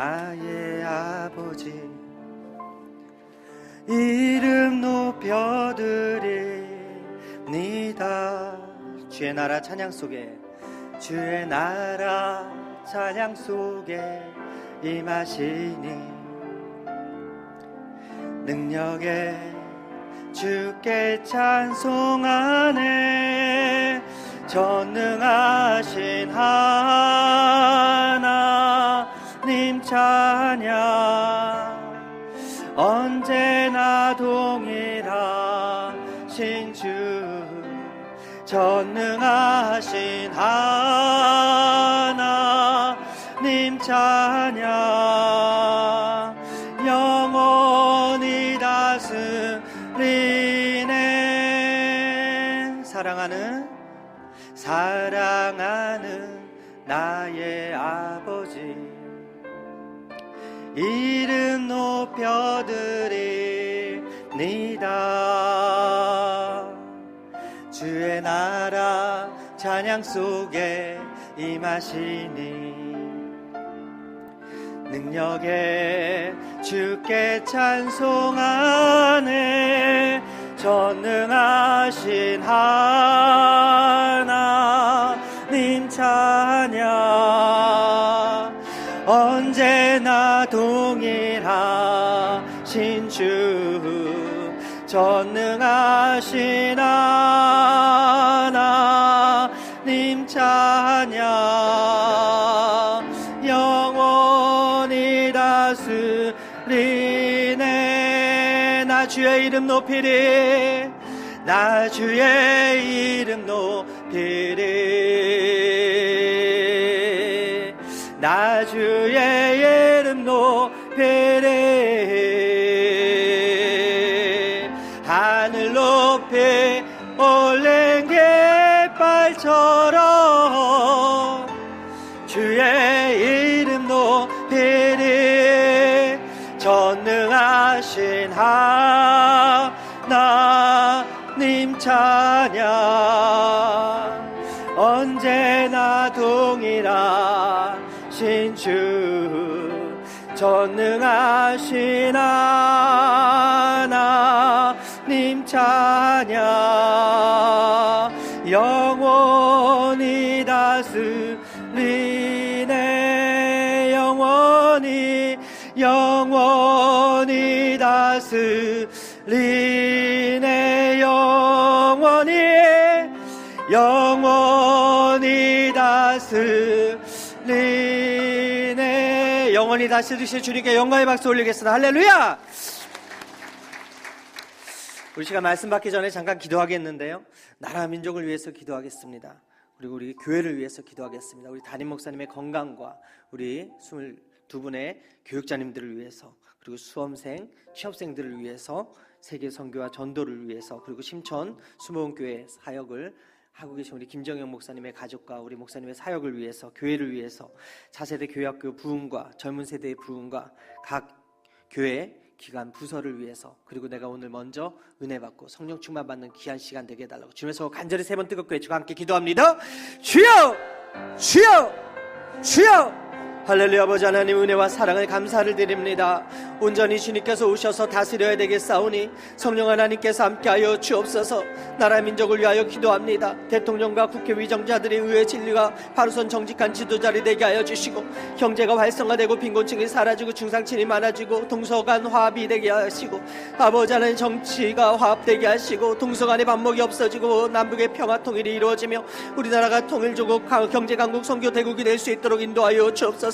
나의 아버지 이름 높여드립니다. 주의 나라 찬양 속에, 주의 나라 찬양 속에 임하시니 능력에 주께 찬송하네. 전능하신 하나님 찬양, 언제나 동일하신 주, 전능하신 하나님 찬양, 영원히 다스리네. 사랑하는 나의 아버지 이름 높여드립니다. 주의 나라 찬양 속에 임하시니 능력에 주께 찬송하네. 전능하신 하나님 찬양, 언제나 동일하신 주, 전능하신 하나님 찬양, 영원히 다스리네. 나 주의 이름 높이리, 나 주의 이름 높이리, 나 주의 이름 높이리. 하늘 높이 올린 깃발처럼 주의 이름 높이리. 전능하신 하나님 찬양, 언제나 동일하신 주, 전능하신 하나님 찬양, 영원히 다스리네. 영원히 다스리네. 영원히 다스리네. 영원히 다스리실 주님께 영광의 박수 올리겠습니다. 할렐루야. 우리 시간 말씀 받기 전에 잠깐 기도하겠는데요, 나라 민족을 위해서 기도하겠습니다. 그리고 우리 교회를 위해서 기도하겠습니다. 우리 담임 목사님의 건강과 우리 22분의 교육자님들을 위해서, 그리고 수험생, 취업생들을 위해서, 세계 선교와 전도를 위해서, 그리고 심천 수목원교회 사역을 하고 계신 우리 김정영 목사님의 가족과 우리 목사님의 사역을 위해서, 교회를 위해서, 차세대 교회학교 부흥과 젊은 세대의 부흥과 각 교회 기관 부서를 위해서, 그리고 내가 오늘 먼저 은혜 받고 성령 충만 받는 귀한 시간 되게 해달라고 주님에서 간절히 3번 뜨겁게 외치고 함께 기도합니다. 주여! 주여! 주여! 할렐루야. 아버지 하나님, 은혜와 사랑을 감사를 드립니다. 온전히 주님께서 오셔서 다스려야 되겠사오니 성령 하나님께서 함께하여 주옵소서. 나라 민족을 위하여 기도합니다. 대통령과 국회 위정자들의 의회 진리가 바로선 정직한 지도자리 되게 하여 주시고, 경제가 활성화되고 빈곤층이 사라지고 중상층이 많아지고 동서간 화합이 되게 하시고, 아버지 하나님 정치가 화합되게 하시고, 동서간의 반목이 없어지고 남북의 평화 통일이 이루어지며 우리나라가 통일조국 경제강국 선교대국이 될 수 있도록 인도하여 주옵소서.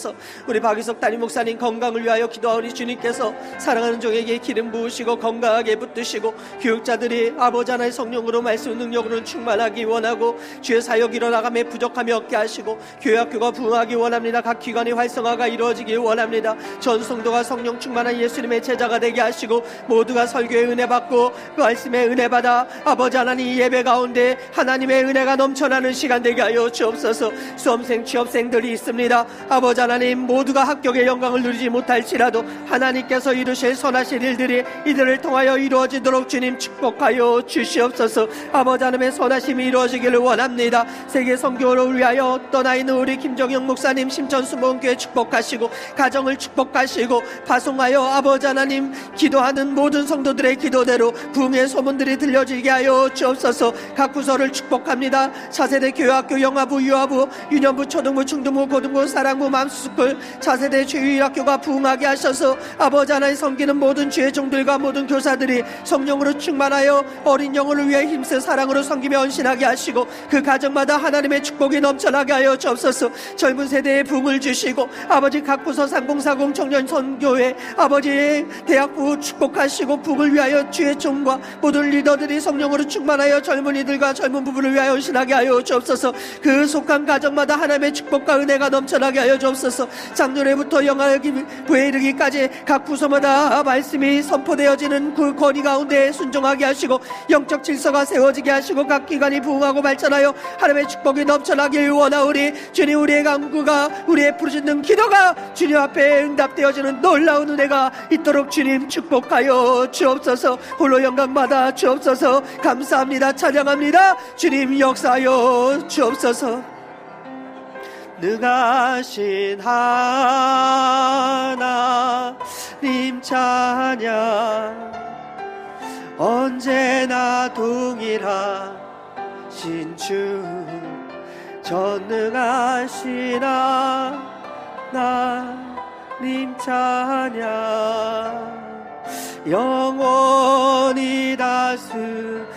우리 박희석 담임 목사님 건강을 위하여 기도하오니 주님께서 사랑하는 종에게 기름 부으시고 건강하게 붙드시고, 교육자들이 아버지 하나의 성령으로 말씀 능력으로 충만하기 원하고, 주의 사역 일어나감에 부족함이 없게 하시고, 교회학교가 부흥하기 원합니다. 각 기관의 활성화가 이루어지기 원합니다. 전 성도가 성령 충만한 예수님의 제자가 되게 하시고, 모두가 설교의 은혜 받고 말씀의 은혜 받아 아버지 하나님 이 예배 가운데 하나님의 은혜가 넘쳐나는 시간 되게 하여 주옵소서. 수험생 취업생들이 있습니다. 아버지 하나님, 모두가 합격의 영광을 누리지 못할지라도 하나님께서 이루실 선하신 일들이 이들을 통하여 이루어지도록 주님 축복하여 주시옵소서. 아버지 하나님의 선하심이 이루어지기를 원합니다. 세계 선교를 위하여 떠나 있는 우리 김정영 목사님 심천수목원교회 축복하시고 가정을 축복하시고 파송하여 아버지 하나님 기도하는 모든 성도들의 기도대로 부흥의 소문들이 들려지게 하여 주옵소서. 각 부서를 축복합니다. 차세대 교회학교, 영화부, 유아부, 유년부, 초등부, 중등부, 고등부, 사랑부, 맘스쿨, 차세대 주일학교가 부흥하게 하셔서 아버지 하나님 섬기는 모든 주의 종들과 모든 교사들이 성령으로 충만하여 어린 영혼을 위해 힘써 사랑으로 섬기며 헌신하게 하시고 그 가정마다 하나님의 축복이 넘쳐나게 하여 주옵소서. 젊은 세대에 부흥을 주시고 아버지 각 부서 3040 청년 선교회 아버지의 대학부 축복하시고 부흥을 위하여 주의 종과 모든 리더들이 성령으로 충만하여 젊은이들과 젊은 부부를 위하여 헌신하게 하여 주옵소서. 그 속한 가정마다 하나님의 축복과 은혜가 넘쳐나게 하여 주옵소서. 장로회부터 영화부에 이르기까지 각 부서마다 말씀이 선포되어지는 그 권위 가운데 순종하게 하시고 영적 질서가 세워지게 하시고 각 기관이 부흥하고 발전하여 하나님의 축복이 넘쳐나길 원하오니 주님, 우리의 간구가 우리의 부르짖는 기도가 주님 앞에 응답되어지는 놀라운 은혜가 있도록 주님 축복하여 주옵소서. 홀로 영광 받아 주옵소서. 감사합니다. 찬양합니다. 주님 역사하여 주옵소서. 능하신 하나님 찬양, 언제나 동일하신 주, 전능하신 하나님 찬양, 영원히 다스리네.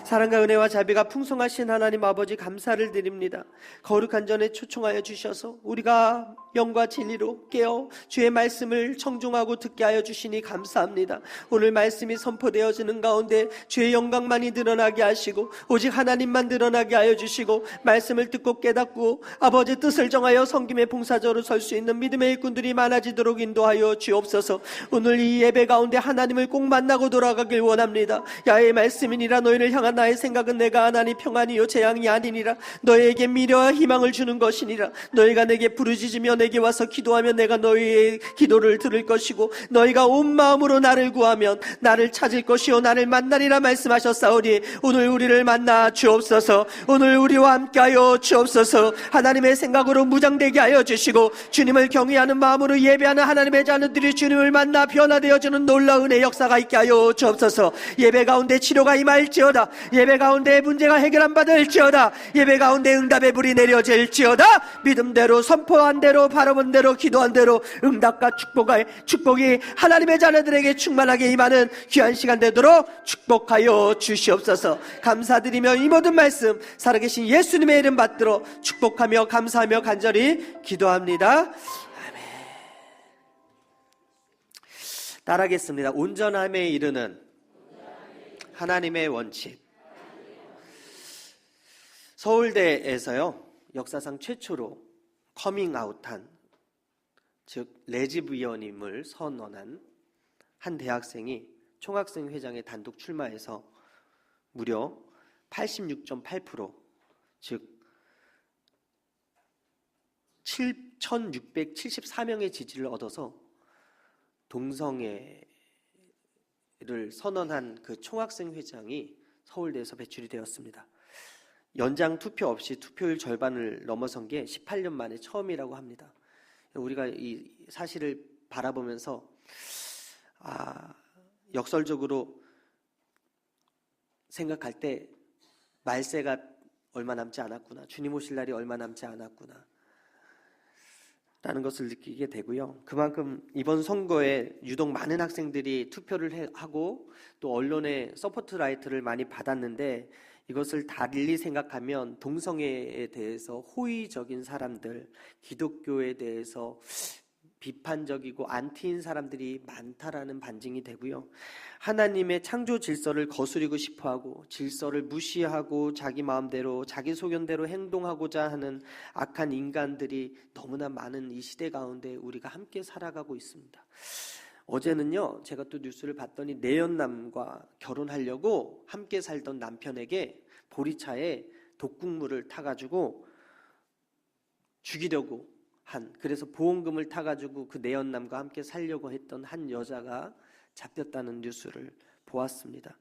사랑과 은혜와 자비가 풍성하신 하나님 아버지, 감사를 드립니다. 거룩한 전에 초청하여 주셔서 우리가 영과 진리로 깨어 주의 말씀을 청중하고 듣게 하여 주시니 감사합니다. 오늘 말씀이 선포되어지는 가운데 주의 영광만이 드러나게 하시고 오직 하나님만 드러나게 하여 주시고 말씀을 듣고 깨닫고 아버지 뜻을 정하여 섬김의 봉사자로 설 수 있는 믿음의 일꾼들이 많아지도록 인도하여 주옵소서. 오늘 이 예배 가운데 하나님을 꼭 만나고 돌아가길 원합니다. 야의 말씀이니라. 너희를 향한 나의 생각은 내가 하나니 평안이요 재앙이 아니니라. 너희에게 미래와 희망을 주는 것이니라. 너희가 내게 부르짖으며 내게 와서 기도하면 내가 너희의 기도를 들을 것이고 너희가 온 마음으로 나를 구하면 나를 찾을 것이요 나를 만나리라 말씀하셨사오니 오늘 우리를 만나 주옵소서. 오늘 우리와 함께하여 주옵소서. 하나님의 생각으로 무장되게 하여 주시고 주님을 경외하는 마음으로 예배하는 하나님의 자녀들이 주님을 만나 변화되어지는 놀라운 은혜 역사가 있게 하여 주옵소서. 예배 가운데 치료가 임할지어다. 예배 가운데 문제가 해결 안 받을지어다. 예배 가운데 응답의 불이 내려질지어다. 믿음대로 선포한 대로 바라본 대로 기도한 대로 응답과 축복이 하나님의 자녀들에게 충만하게 임하는 귀한 시간 되도록 축복하여 주시옵소서. 감사드리며 이 모든 말씀 살아계신 예수님의 이름 받들어 축복하며 감사하며 간절히 기도합니다. 아멘. 따라하겠습니다. 온전함에 이르는 하나님의 원칙. 서울대에서요, 역사상 최초로 커밍아웃한, 즉 레즈비언임을 선언한 한 대학생이 총학생 회장에 단독 출마해서 무려 86.8%, 즉 7,674명의 지지를 얻어서 동성애를 선언한 그 총학생 회장이 서울대에서 배출이 되었습니다. 연장 투표 없이 투표율 절반을 넘어선 게 18년 만에 처음이라고 합니다. 우리가 이 사실을 바라보면서 역설적으로 생각할 때 말세가 얼마 남지 않았구나, 주님 오실 날이 얼마 남지 않았구나 라는 것을 느끼게 되고요. 그만큼 이번 선거에 유독 많은 학생들이 투표를 하고 또 언론의 서포트라이트를 많이 받았는데, 이것을 달리 생각하면 동성애에 대해서 호의적인 사람들, 기독교에 대해서 비판적이고 안티인 사람들이 많다라는 반증이 되고요. 하나님의 창조 질서를 거스르고 싶어하고 질서를 무시하고 자기 마음대로 자기 소견대로 행동하고자 하는 악한 인간들이 너무나 많은 이 시대 가운데 우리가 함께 살아가고 있습니다. 어제는요, 제가 또 뉴스를 봤더니 내연남과 결혼하려고 함께 살던 남편에게 보리차에 독국물을 타가지고 죽이려고 그래서 보험금을 타가지고 그 내연남과 함께 살려고 했던 한 여자가 잡혔다는 뉴스를 보았습니다.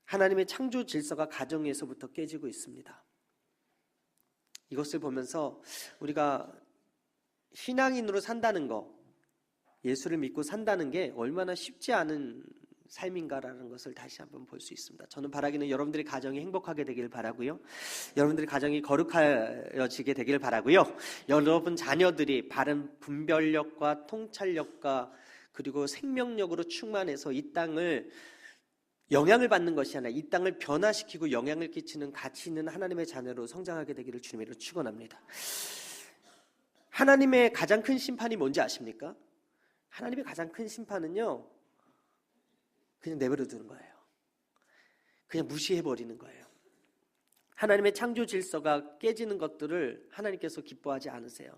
하나님의 창조 질서가 가정에서부터 깨지고 있습니다. 이것을 보면서 우리가 신앙인으로 산다는 거, 예수를 믿고 산다는 게 얼마나 쉽지 않은 삶인가라는 것을 다시 한번 볼 수 있습니다. 저는 바라기는 여러분들의 가정이 행복하게 되기를 바라고요. 여러분들의 가정이 거룩하여지게 되기를 바라고요. 여러분 자녀들이 바른 분별력과 통찰력과 그리고 생명력으로 충만해서 이 땅을 영향을 받는 것이 아니라 이 땅을 변화시키고 영향을 끼치는 가치 있는 하나님의 자녀로 성장하게 되기를 주님으로 축원합니다. 하나님의 가장 큰 심판이 뭔지 아십니까? 하나님의 가장 큰 심판은요, 그냥 내버려 두는 거예요. 그냥 무시해버리는 거예요. 하나님의 창조 질서가 깨지는 것들을 하나님께서 기뻐하지 않으세요.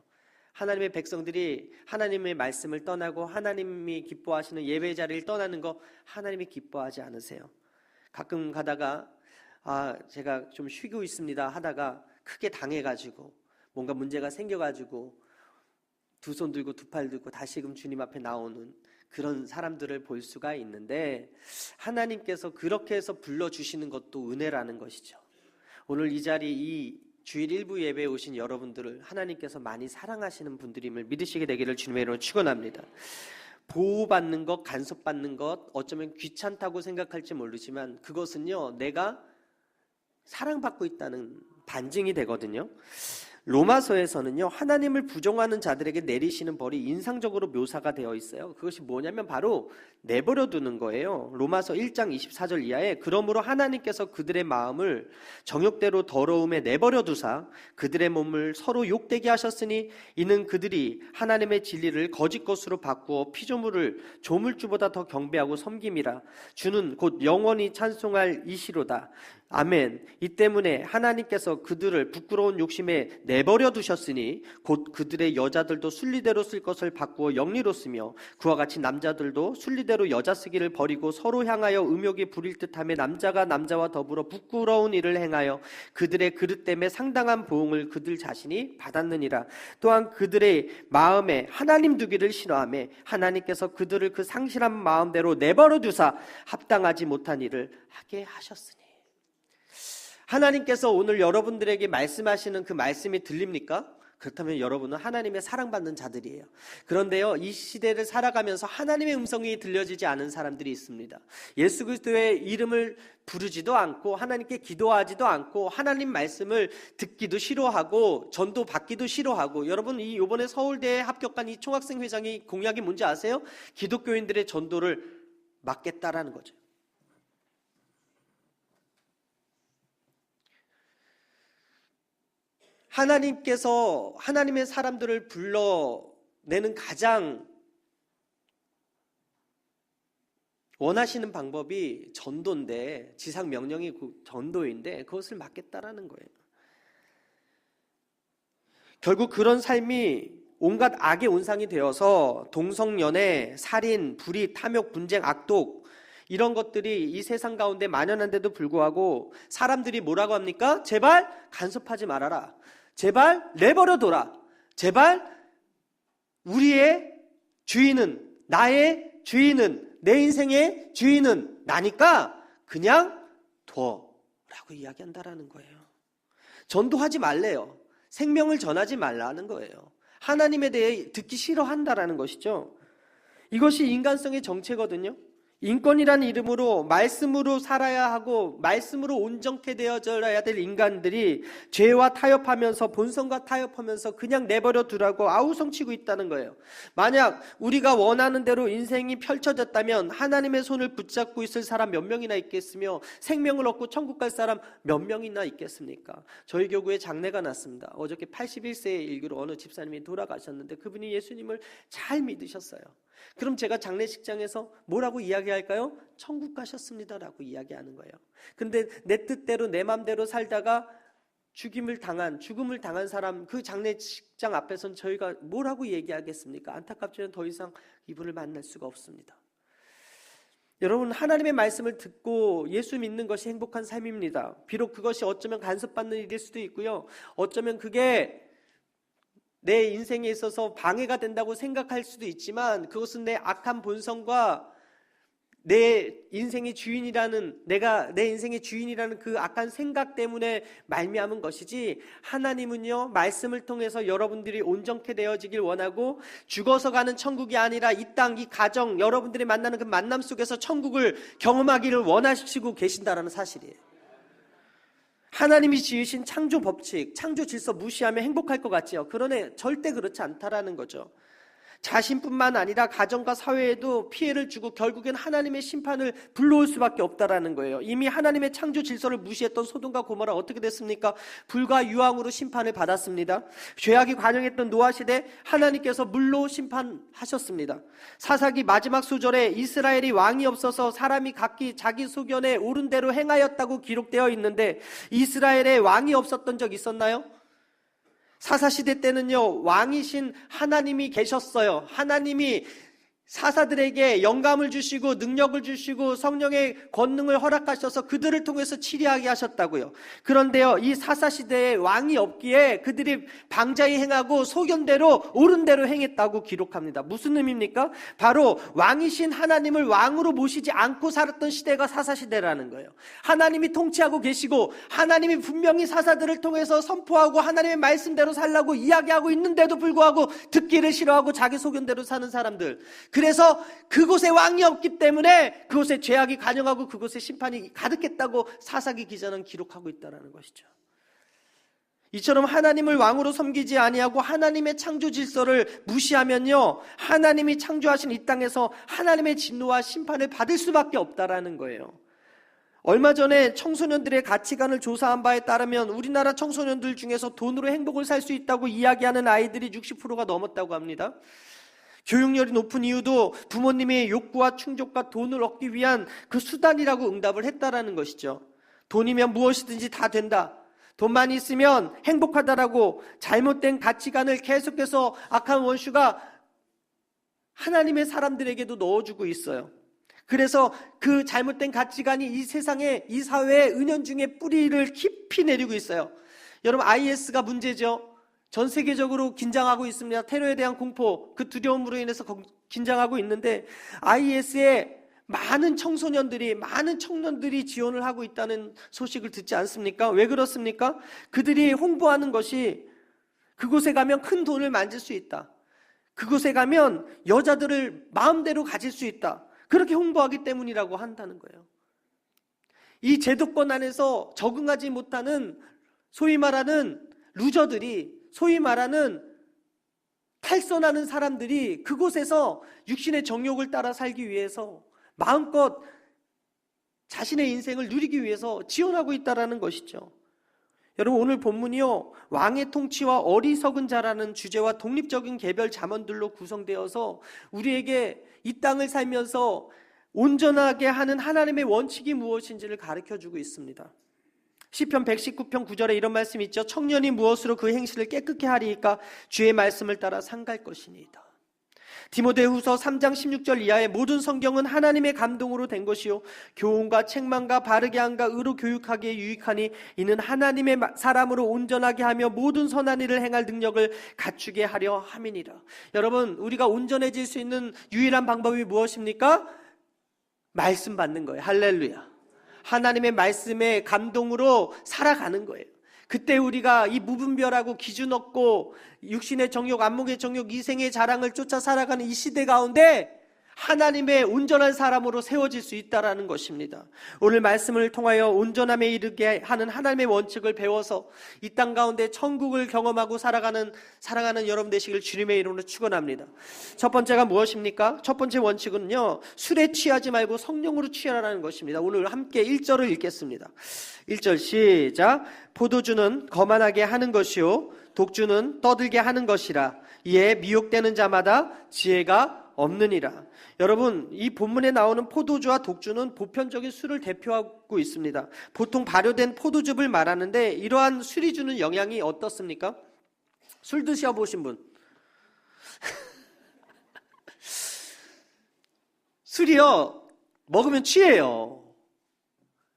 하나님의 백성들이 하나님의 말씀을 떠나고 하나님이 기뻐하시는 예배 자리를 떠나는 거 하나님이 기뻐하지 않으세요. 가끔 가다가 제가 좀 쉬고 있습니다 하다가 크게 당해가지고 뭔가 문제가 생겨가지고 두 손 들고 두 팔 들고 다시금 주님 앞에 나오는 그런 사람들을 볼 수가 있는데, 하나님께서 그렇게 해서 불러주시는 것도 은혜라는 것이죠. 오늘 이 자리 이 주일 일부 예배에 오신 여러분들을 하나님께서 많이 사랑하시는 분들임을 믿으시게 되기를 주님의 이름으로 축원합니다. 보호받는 것, 간섭받는 것, 어쩌면 귀찮다고 생각할지 모르지만 그것은요, 내가 사랑받고 있다는 반증이 되거든요. 로마서에서는요, 하나님을 부정하는 자들에게 내리시는 벌이 인상적으로 묘사가 되어 있어요. 그것이 뭐냐면 바로 내버려 두는 거예요. 로마서 1장 24절 이하에 그러므로 하나님께서 그들의 마음을 정욕대로 더러움에 내버려 두사 그들의 몸을 서로 욕되게 하셨으니 이는 그들이 하나님의 진리를 거짓 것으로 바꾸어 피조물을 조물주보다 더 경배하고 섬김이라. 주는 곧 영원히 찬송할 이시로다. 아멘. 이 때문에 하나님께서 그들을 부끄러운 욕심에 내버려 두셨으니 곧 그들의 여자들도 순리대로 쓸 것을 바꾸어 영리로 쓰며 그와 같이 남자들도 순리대로 여자 쓰기를 버리고 서로 향하여 음욕이 부릴 듯하며 남자가 남자와 더불어 부끄러운 일을 행하여 그들의 그릇됨에 상당한 보응을 그들 자신이 받았느니라. 또한 그들의 마음에 하나님 두기를 싫어하며 하나님께서 그들을 그 상실한 마음대로 내버려 두사 합당하지 못한 일을 하게 하셨으니. 하나님께서 오늘 여러분들에게 말씀하시는 그 말씀이 들립니까? 그렇다면 여러분은 하나님의 사랑받는 자들이에요. 그런데요, 이 시대를 살아가면서 하나님의 음성이 들려지지 않은 사람들이 있습니다. 예수 그리스도의 이름을 부르지도 않고 하나님께 기도하지도 않고 하나님 말씀을 듣기도 싫어하고 전도 받기도 싫어하고. 여러분, 이 이번에 서울대에 합격한 이 총학생 회장이 공약이 뭔지 아세요? 기독교인들의 전도를 막겠다라는 거죠. 하나님께서 하나님의 사람들을 불러내는 가장 원하시는 방법이 전도인데, 지상 명령이 전도인데 그것을 막겠다라는 거예요. 결국 그런 삶이 온갖 악의 온상이 되어서 동성연애, 살인, 불의, 탐욕, 분쟁, 악독 이런 것들이 이 세상 가운데 만연한데도 불구하고 사람들이 뭐라고 합니까? 제발 간섭하지 말아라. 제발 내버려둬라. 제발 우리의 주인은, 나의 주인은, 내 인생의 주인은 나니까 그냥 둬라고 이야기한다라는 거예요. 전도하지 말래요. 생명을 전하지 말라는 거예요. 하나님에 대해 듣기 싫어한다라는 것이죠. 이것이 인간성의 정체거든요. 인권이라는 이름으로 말씀으로 살아야 하고 말씀으로 온전케 되어져야 될 인간들이 죄와 타협하면서, 본성과 타협하면서 그냥 내버려 두라고 아우성치고 있다는 거예요. 만약 우리가 원하는 대로 인생이 펼쳐졌다면 하나님의 손을 붙잡고 있을 사람 몇 명이나 있겠으며 생명을 얻고 천국 갈 사람 몇 명이나 있겠습니까? 저희 교구에 장례가 났습니다. 어저께 81세의 일기로 어느 집사님이 돌아가셨는데 그분이 예수님을 잘 믿으셨어요. 그럼 제가 장례식장에서 뭐라고 이야기할까요? 천국 가셨습니다라고 이야기하는 거예요. 근데 내 뜻대로 내 맘대로 살다가 죽음을 당한 사람, 그 장례식장 앞에선 저희가 뭐라고 얘기하겠습니까? 안타깝지만 더 이상 이분을 만날 수가 없습니다. 여러분, 하나님의 말씀을 듣고 예수 믿는 것이 행복한 삶입니다. 비록 그것이 어쩌면 간섭받는 일일 수도 있고요, 어쩌면 그게 내 인생에 있어서 방해가 된다고 생각할 수도 있지만, 그것은 내 악한 본성과 내 인생의 주인이라는, 내가 내 인생의 주인이라는 그 악한 생각 때문에 말미암은 것이지, 하나님은요, 말씀을 통해서 여러분들이 온전케 되어지길 원하고, 죽어서 가는 천국이 아니라 이 땅, 이 가정, 여러분들이 만나는 그 만남 속에서 천국을 경험하기를 원하시고 계신다라는 사실이에요. 하나님이 지으신 창조 법칙, 창조 질서 무시하면 행복할 것 같지요. 그러나 절대 그렇지 않다라는 거죠. 자신뿐만 아니라 가정과 사회에도 피해를 주고 결국엔 하나님의 심판을 불러올 수밖에 없다라는 거예요. 이미 하나님의 창조 질서를 무시했던 소돔과 고모라 어떻게 됐습니까? 불과 유황으로 심판을 받았습니다. 죄악이 관영했던 노아 시대, 하나님께서 물로 심판하셨습니다. 사사기 마지막 소절에 이스라엘이 왕이 없어서 사람이 각기 자기 소견에 옳은 대로 행하였다고 기록되어 있는데, 이스라엘에 왕이 없었던 적 있었나요? 사사시대 때는요, 왕이신 하나님이 계셨어요. 하나님이 사사들에게 영감을 주시고 능력을 주시고 성령의 권능을 허락하셔서 그들을 통해서 치리하게 하셨다고요. 그런데요, 이 사사시대에 왕이 없기에 그들이 방자히 행하고 소견대로 옳은 대로 행했다고 기록합니다. 무슨 의미입니까? 바로 왕이신 하나님을 왕으로 모시지 않고 살았던 시대가 사사시대라는 거예요. 하나님이 통치하고 계시고 하나님이 분명히 사사들을 통해서 선포하고 하나님의 말씀대로 살라고 이야기하고 있는데도 불구하고 듣기를 싫어하고 자기 소견대로 사는 사람들, 그래서 그곳에 왕이 없기 때문에 그곳에 죄악이 관영하고 그곳에 심판이 가득했다고 사사기 기자는 기록하고 있다는 것이죠. 이처럼 하나님을 왕으로 섬기지 아니하고 하나님의 창조 질서를 무시하면요, 하나님이 창조하신 이 땅에서 하나님의 진노와 심판을 받을 수밖에 없다라는 거예요. 얼마 전에 청소년들의 가치관을 조사한 바에 따르면 우리나라 청소년들 중에서 돈으로 행복을 살 수 있다고 이야기하는 아이들이 60%가 넘었다고 합니다. 교육열이 높은 이유도 부모님의 욕구와 충족과 돈을 얻기 위한 그 수단이라고 응답을 했다라는 것이죠. 돈이면 무엇이든지 다 된다, 돈만 있으면 행복하다라고 잘못된 가치관을 계속해서 악한 원수가 하나님의 사람들에게도 넣어주고 있어요. 그래서 그 잘못된 가치관이 이 세상에, 이 사회에 은연중에 뿌리를 깊이 내리고 있어요. 여러분, IS가 문제죠. 전 세계적으로 긴장하고 있습니다. 테러에 대한 공포, 그 두려움으로 인해서 긴장하고 있는데, IS에 많은 청소년들이, 많은 청년들이 지원을 하고 있다는 소식을 듣지 않습니까? 왜 그렇습니까? 그들이 홍보하는 것이 그곳에 가면 큰 돈을 만질 수 있다, 그곳에 가면 여자들을 마음대로 가질 수 있다, 그렇게 홍보하기 때문이라고 한다는 거예요. 이 제도권 안에서 적응하지 못하는 소위 말하는 루저들이, 소위 말하는 탈선하는 사람들이 그곳에서 육신의 정욕을 따라 살기 위해서 마음껏 자신의 인생을 누리기 위해서 지원하고 있다는 것이죠. 여러분, 오늘 본문이요, 왕의 통치와 어리석은 자라는 주제와 독립적인 개별 잠언들로 구성되어서 우리에게 이 땅을 살면서 온전하게 하는 하나님의 원칙이 무엇인지를 가르쳐주고 있습니다. 시편 119편 9절에 이런 말씀이 있죠. 청년이 무엇으로 그 행실을 깨끗게 하리이까? 주의 말씀을 따라 상갈 것이니이다. 디모데후서 3장 16절 이하의 모든 성경은 하나님의 감동으로 된 것이요 교훈과 책망과 바르게 함과 의로 교육하기에 유익하니 이는 하나님의 사람으로 온전하게 하며 모든 선한 일을 행할 능력을 갖추게 하려 함이니라. 여러분, 우리가 온전해질 수 있는 유일한 방법이 무엇입니까? 말씀 받는 거예요. 할렐루야. 하나님의 말씀의 감동으로 살아가는 거예요. 그때 우리가 이 무분별하고 기준 없고 육신의 정욕, 안목의 정욕, 이생의 자랑을 쫓아 살아가는 이 시대 가운데 하나님의 온전한 사람으로 세워질 수 있다는 것입니다. 오늘 말씀을 통하여 온전함에 이르게 하는 하나님의 원칙을 배워서 이 땅 가운데 천국을 경험하고 살아가는 여러분 되시길 주님의 이름으로 축원합니다. 첫 번째가 무엇입니까? 첫 번째 원칙은요, 술에 취하지 말고 성령으로 취하라는 것입니다. 오늘 함께 1절을 읽겠습니다. 1절 시작. 포도주는 거만하게 하는 것이요 독주는 떠들게 하는 것이라. 이에 미혹되는 자마다 지혜가 없느니라. 여러분, 이 본문에 나오는 포도주와 독주는 보편적인 술을 대표하고 있습니다. 보통 발효된 포도즙을 말하는데 이러한 술이 주는 영향이 어떻습니까? 술 드셔보신 분? 술이요, 먹으면 취해요.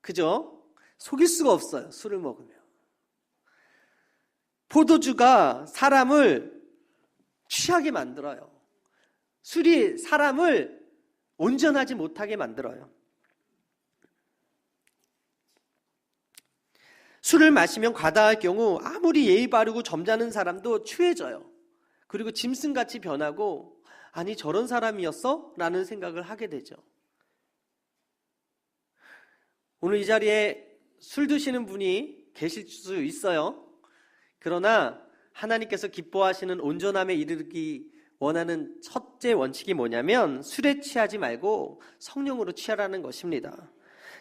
그죠? 속일 수가 없어요. 술을 먹으면. 포도주가 사람을 취하게 만들어요. 술이 사람을 온전하지 못하게 만들어요. 술을 마시면 과다할 경우 아무리 예의 바르고 점잖은 사람도 취해져요. 그리고 짐승같이 변하고 아니 저런 사람이었어? 라는 생각을 하게 되죠. 오늘 이 자리에 술 드시는 분이 계실 수 있어요. 그러나 하나님께서 기뻐하시는 온전함에 이르기 원하는 첫째 원칙이 뭐냐면 술에 취하지 말고 성령으로 취하라는 것입니다.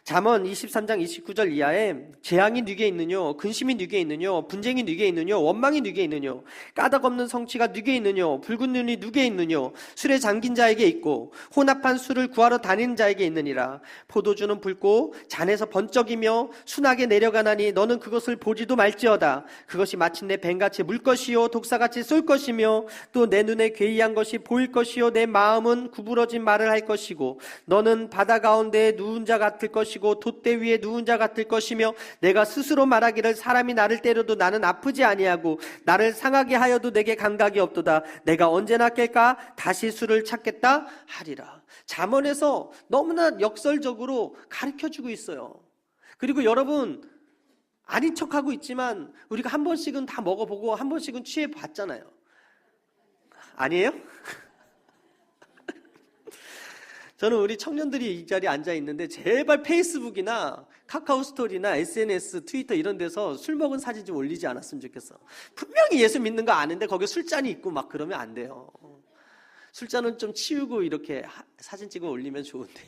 잠언 23장 29절 이하에 재앙이 네게 있느뇨, 근심이 네게 있느뇨, 분쟁이 네게 있느뇨, 원망이 네게 있느뇨, 까닭 없는 성취가 네게 있느뇨, 붉은 눈이 네게 있느뇨, 술에 잠긴 자에게 있고 혼합한 술을 구하러 다니는 자에게 있느니라. 포도주는 붉고 잔에서 번쩍이며 순하게 내려가나니 너는 그것을 보지도 말지어다. 그것이 마침내 뱀같이 물 것이요 독사같이 쏠 것이며 또 내 눈에 괴이한 것이 보일 것이요 내 마음은 구부러진 말을 할 것이고 너는 바다 가운데에 누운 자 같을 것이고 돛대 위에 누운 자 같을 것이며 내가 스스로 말하기를 사람이 나를 때려도 나는 아프지 아니하고 나를 상하게 하여도 내게 감각이 없도다. 내가 언제나 깰까 다시 술을 찾겠다 하리라. 잠언에서 너무나 역설적으로 가르쳐주고 있어요. 그리고 여러분 아닌 척하고 있지만 우리가 한 번씩은 다 먹어보고 한 번씩은 취해봤잖아요. 아니에요? 저는 우리 청년들이 이 자리에 앉아 있는데 제발 페이스북이나 카카오 스토리나 SNS, 트위터 이런 데서 술 먹은 사진 좀 올리지 않았으면 좋겠어. 분명히 예수 믿는 거 아는데 거기에 술잔이 있고 막 그러면 안 돼요. 술잔은 좀 치우고 이렇게 사진 찍어 올리면 좋은데.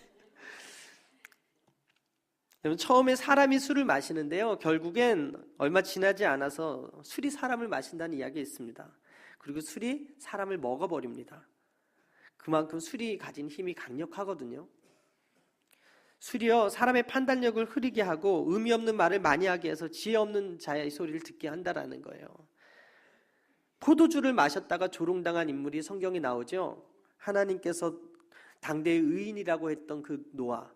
여러분 처음에 사람이 술을 마시는데요. 결국엔 얼마 지나지 않아서 술이 사람을 마신다는 이야기가 있습니다. 그리고 술이 사람을 먹어버립니다. 그만큼 술이 가진 힘이 강력하거든요. 술이요 사람의 판단력을 흐리게 하고 의미 없는 말을 많이 하게 해서 지혜 없는 자의 소리를 듣게 한다라는 거예요. 포도주를 마셨다가 조롱당한 인물이 성경에 나오죠. 하나님께서 당대의 의인이라고 했던 그 노아,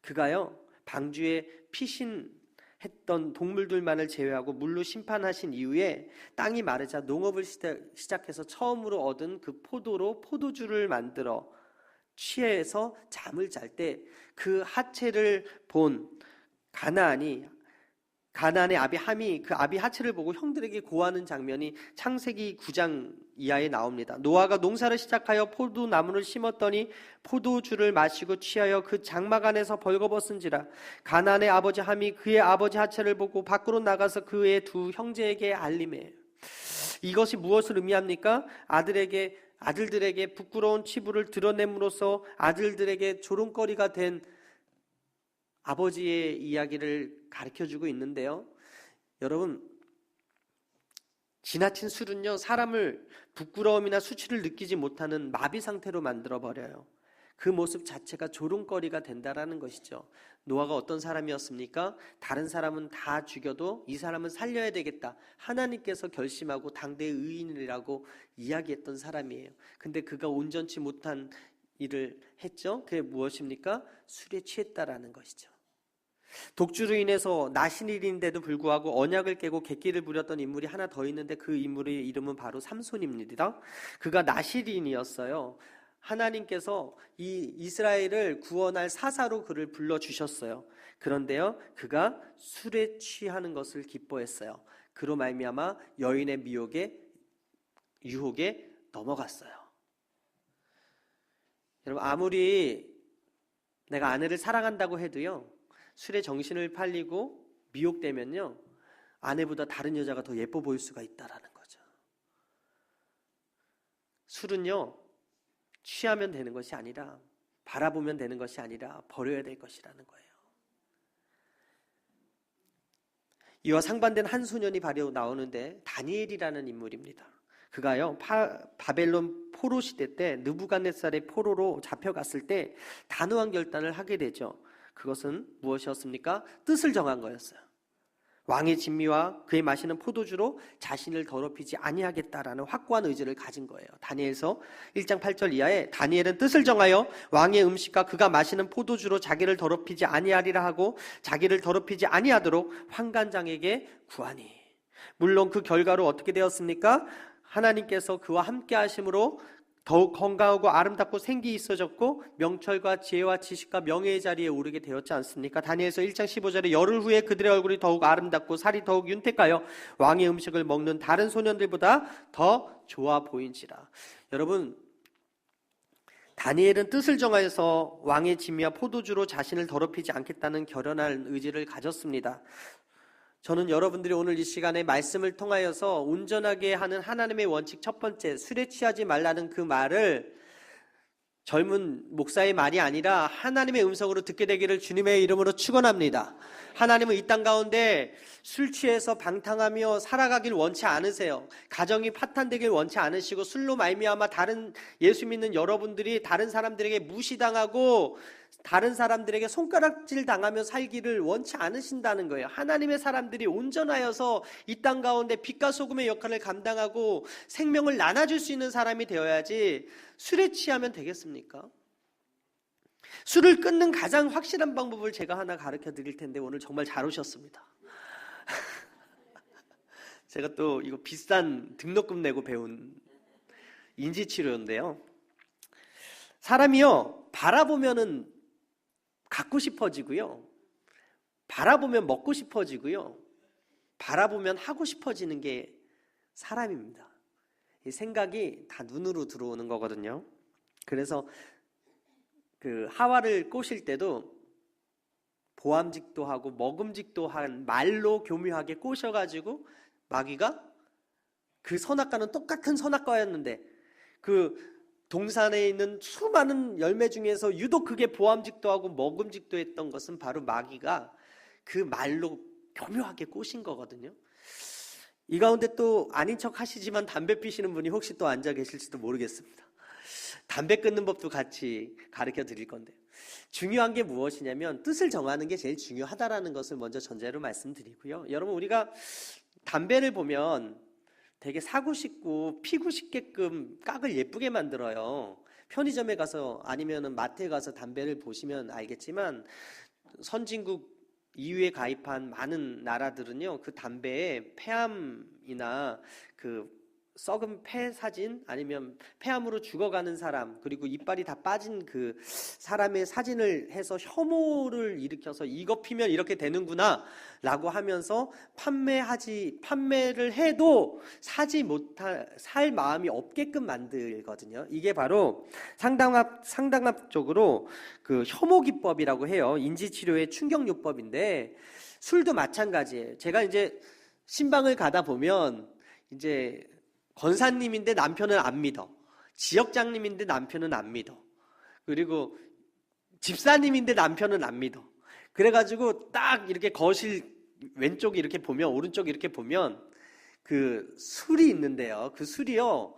그가요 방주에 피신했던 동물들만을 제외하고 물로 심판하신 이후에 땅이 마르자 농업을 시작해서 처음으로 얻은 그 포도로 포도주를 만들어 취해서 잠을 잘 때 그 하체를 본 가나안의 아비 함이 그 아비 하체를 보고 형들에게 고하는 장면이 창세기 9장 이하에 나옵니다. 노아가 농사를 시작하여 포도나무를 심었더니 포도주를 마시고 취하여 그 장막 안에서 벌거벗은지라. 가나안의 아버지 함이 그의 아버지 하체를 보고 밖으로 나가서 그의 두 형제에게 알림해. 이것이 무엇을 의미합니까? 아들들에게 부끄러운 치부를 드러냄으로써 아들들에게 조롱거리가 된 아버지의 이야기를 가르쳐주고 있는데요. 여러분 지나친 술은요 사람을 부끄러움이나 수치를 느끼지 못하는 마비 상태로 만들어버려요. 그 모습 자체가 조롱거리가 된다라는 것이죠. 노아가 어떤 사람이었습니까? 다른 사람은 다 죽여도 이 사람은 살려야 되겠다. 하나님께서 결심하고 당대의 의인이라고 이야기했던 사람이에요. 근데 그가 온전치 못한 일을 했죠. 그게 무엇입니까? 술에 취했다라는 것이죠. 독주로 인해서 나신일인데도 불구하고 언약을 깨고 객기를 부렸던 인물이 하나 더 있는데 그 인물의 이름은 바로 삼손입니다. 그가 나신인이었어요. 하나님께서 이 이스라엘을 구원할 사사로 그를 불러주셨어요. 그런데요 그가 술에 취하는 것을 기뻐했어요. 그로 말미암아 여인의 유혹에 넘어갔어요. 여러분 아무리 내가 아내를 사랑한다고 해도요 술에 정신을 팔리고 미혹되면요 아내보다 다른 여자가 더 예뻐 보일 수가 있다라는 거죠. 술은요 취하면 되는 것이 아니라 바라보면 되는 것이 아니라 버려야 될 것이라는 거예요. 이와 상반된 한 소년이 바로 나오는데 다니엘이라는 인물입니다. 그가요 바벨론 포로 시대 때 느부갓네살의 포로로 잡혀갔을 때 단호한 결단을 하게 되죠. 그것은 무엇이었습니까? 뜻을 정한 거였어요. 왕의 진미와 그의 마시는 포도주로 자신을 더럽히지 아니하겠다라는 확고한 의지를 가진 거예요. 다니엘서 1장 8절 이하에 다니엘은 뜻을 정하여 왕의 음식과 그가 마시는 포도주로 자기를 더럽히지 아니하리라 하고 자기를 더럽히지 아니하도록 환관장에게 구하니. 물론 그 결과로 어떻게 되었습니까? 하나님께서 그와 함께 하심으로 더욱 건강하고 아름답고 생기 있어졌고 명철과 지혜와 지식과 명예의 자리에 오르게 되었지 않습니까? 다니엘서 1장 15절에 열흘 후에 그들의 얼굴이 더욱 아름답고 살이 더욱 윤택하여 왕의 음식을 먹는 다른 소년들보다 더 좋아 보인지라. 여러분, 다니엘은 뜻을 정하여서 왕의 진미와 포도주로 자신을 더럽히지 않겠다는 결연한 의지를 가졌습니다. 저는 여러분들이 오늘 이 시간에 말씀을 통하여서 온전하게 하는 하나님의 원칙 첫 번째, 술에 취하지 말라는 그 말을 젊은 목사의 말이 아니라 하나님의 음성으로 듣게 되기를 주님의 이름으로 축원합니다. 하나님은 이 땅 가운데 술 취해서 방탕하며 살아가길 원치 않으세요. 가정이 파탄되길 원치 않으시고 술로 말미암아 다른 예수 믿는 여러분들이 다른 사람들에게 무시당하고 다른 사람들에게 손가락질 당하며 살기를 원치 않으신다는 거예요. 하나님의 사람들이 온전하여서 이 땅 가운데 빛과 소금의 역할을 감당하고 생명을 나눠줄 수 있는 사람이 되어야지 술에 취하면 되겠습니까? 술을 끊는 가장 확실한 방법을 제가 하나 가르쳐 드릴 텐데 오늘 정말 잘 오셨습니다. 제가 또 이거 비싼 등록금 내고 배운 인지치료인데요. 사람이요, 바라보면은 갖고 싶어지고요, 바라보면 먹고 싶어지고요, 바라보면 하고 싶어지는 게 사람입니다. 이 생각이 다 눈으로 들어오는 거거든요. 그래서 그 하와를 꼬실 때도 보암직도 하고 먹음직도 한 말로 교묘하게 꼬셔가지고 마귀가 그 선악과는 똑같은 선악과였는데 그 동산에 있는 수많은 열매 중에서 유독 그게 보암직도 하고 먹음직도 했던 것은 바로 마귀가 그 말로 교묘하게 꼬신 거거든요. 이 가운데 또 아닌 척 하시지만 담배 피시는 분이 혹시 또 앉아 계실지도 모르겠습니다. 담배 끊는 법도 같이 가르쳐 드릴 건데요. 중요한 게 무엇이냐면 뜻을 정하는 게 제일 중요하다라는 것을 먼저 전제로 말씀드리고요. 여러분, 우리가 담배를 보면 되게 사고 싶고 피고 싶게끔 깍을 예쁘게 만들어요. 편의점에 가서 아니면 마트에 가서 담배를 보시면 알겠지만 선진국 EU에 가입한 많은 나라들은요, 그 담배에 폐암이나 그 썩은 폐 사진 아니면 폐암으로 죽어가는 사람 그리고 이빨이 다 빠진 그 사람의 사진을 해서 혐오를 일으켜서 이거 피면 이렇게 되는구나 라고 하면서 판매를 해도 살 마음이 없게끔 만들거든요. 이게 바로 상당합적으로 그 혐오기법이라고 해요. 인지치료의 충격요법인데 술도 마찬가지예요. 제가 이제 신방을 가다 보면 이제 권사님인데 남편은 안 믿어. 지역장님인데 남편은 안 믿어. 그리고 집사님인데 남편은 안 믿어. 그래가지고 딱 이렇게 거실 왼쪽에 이렇게 보면, 오른쪽에 이렇게 보면 그 술이 있는데요. 그 술이요,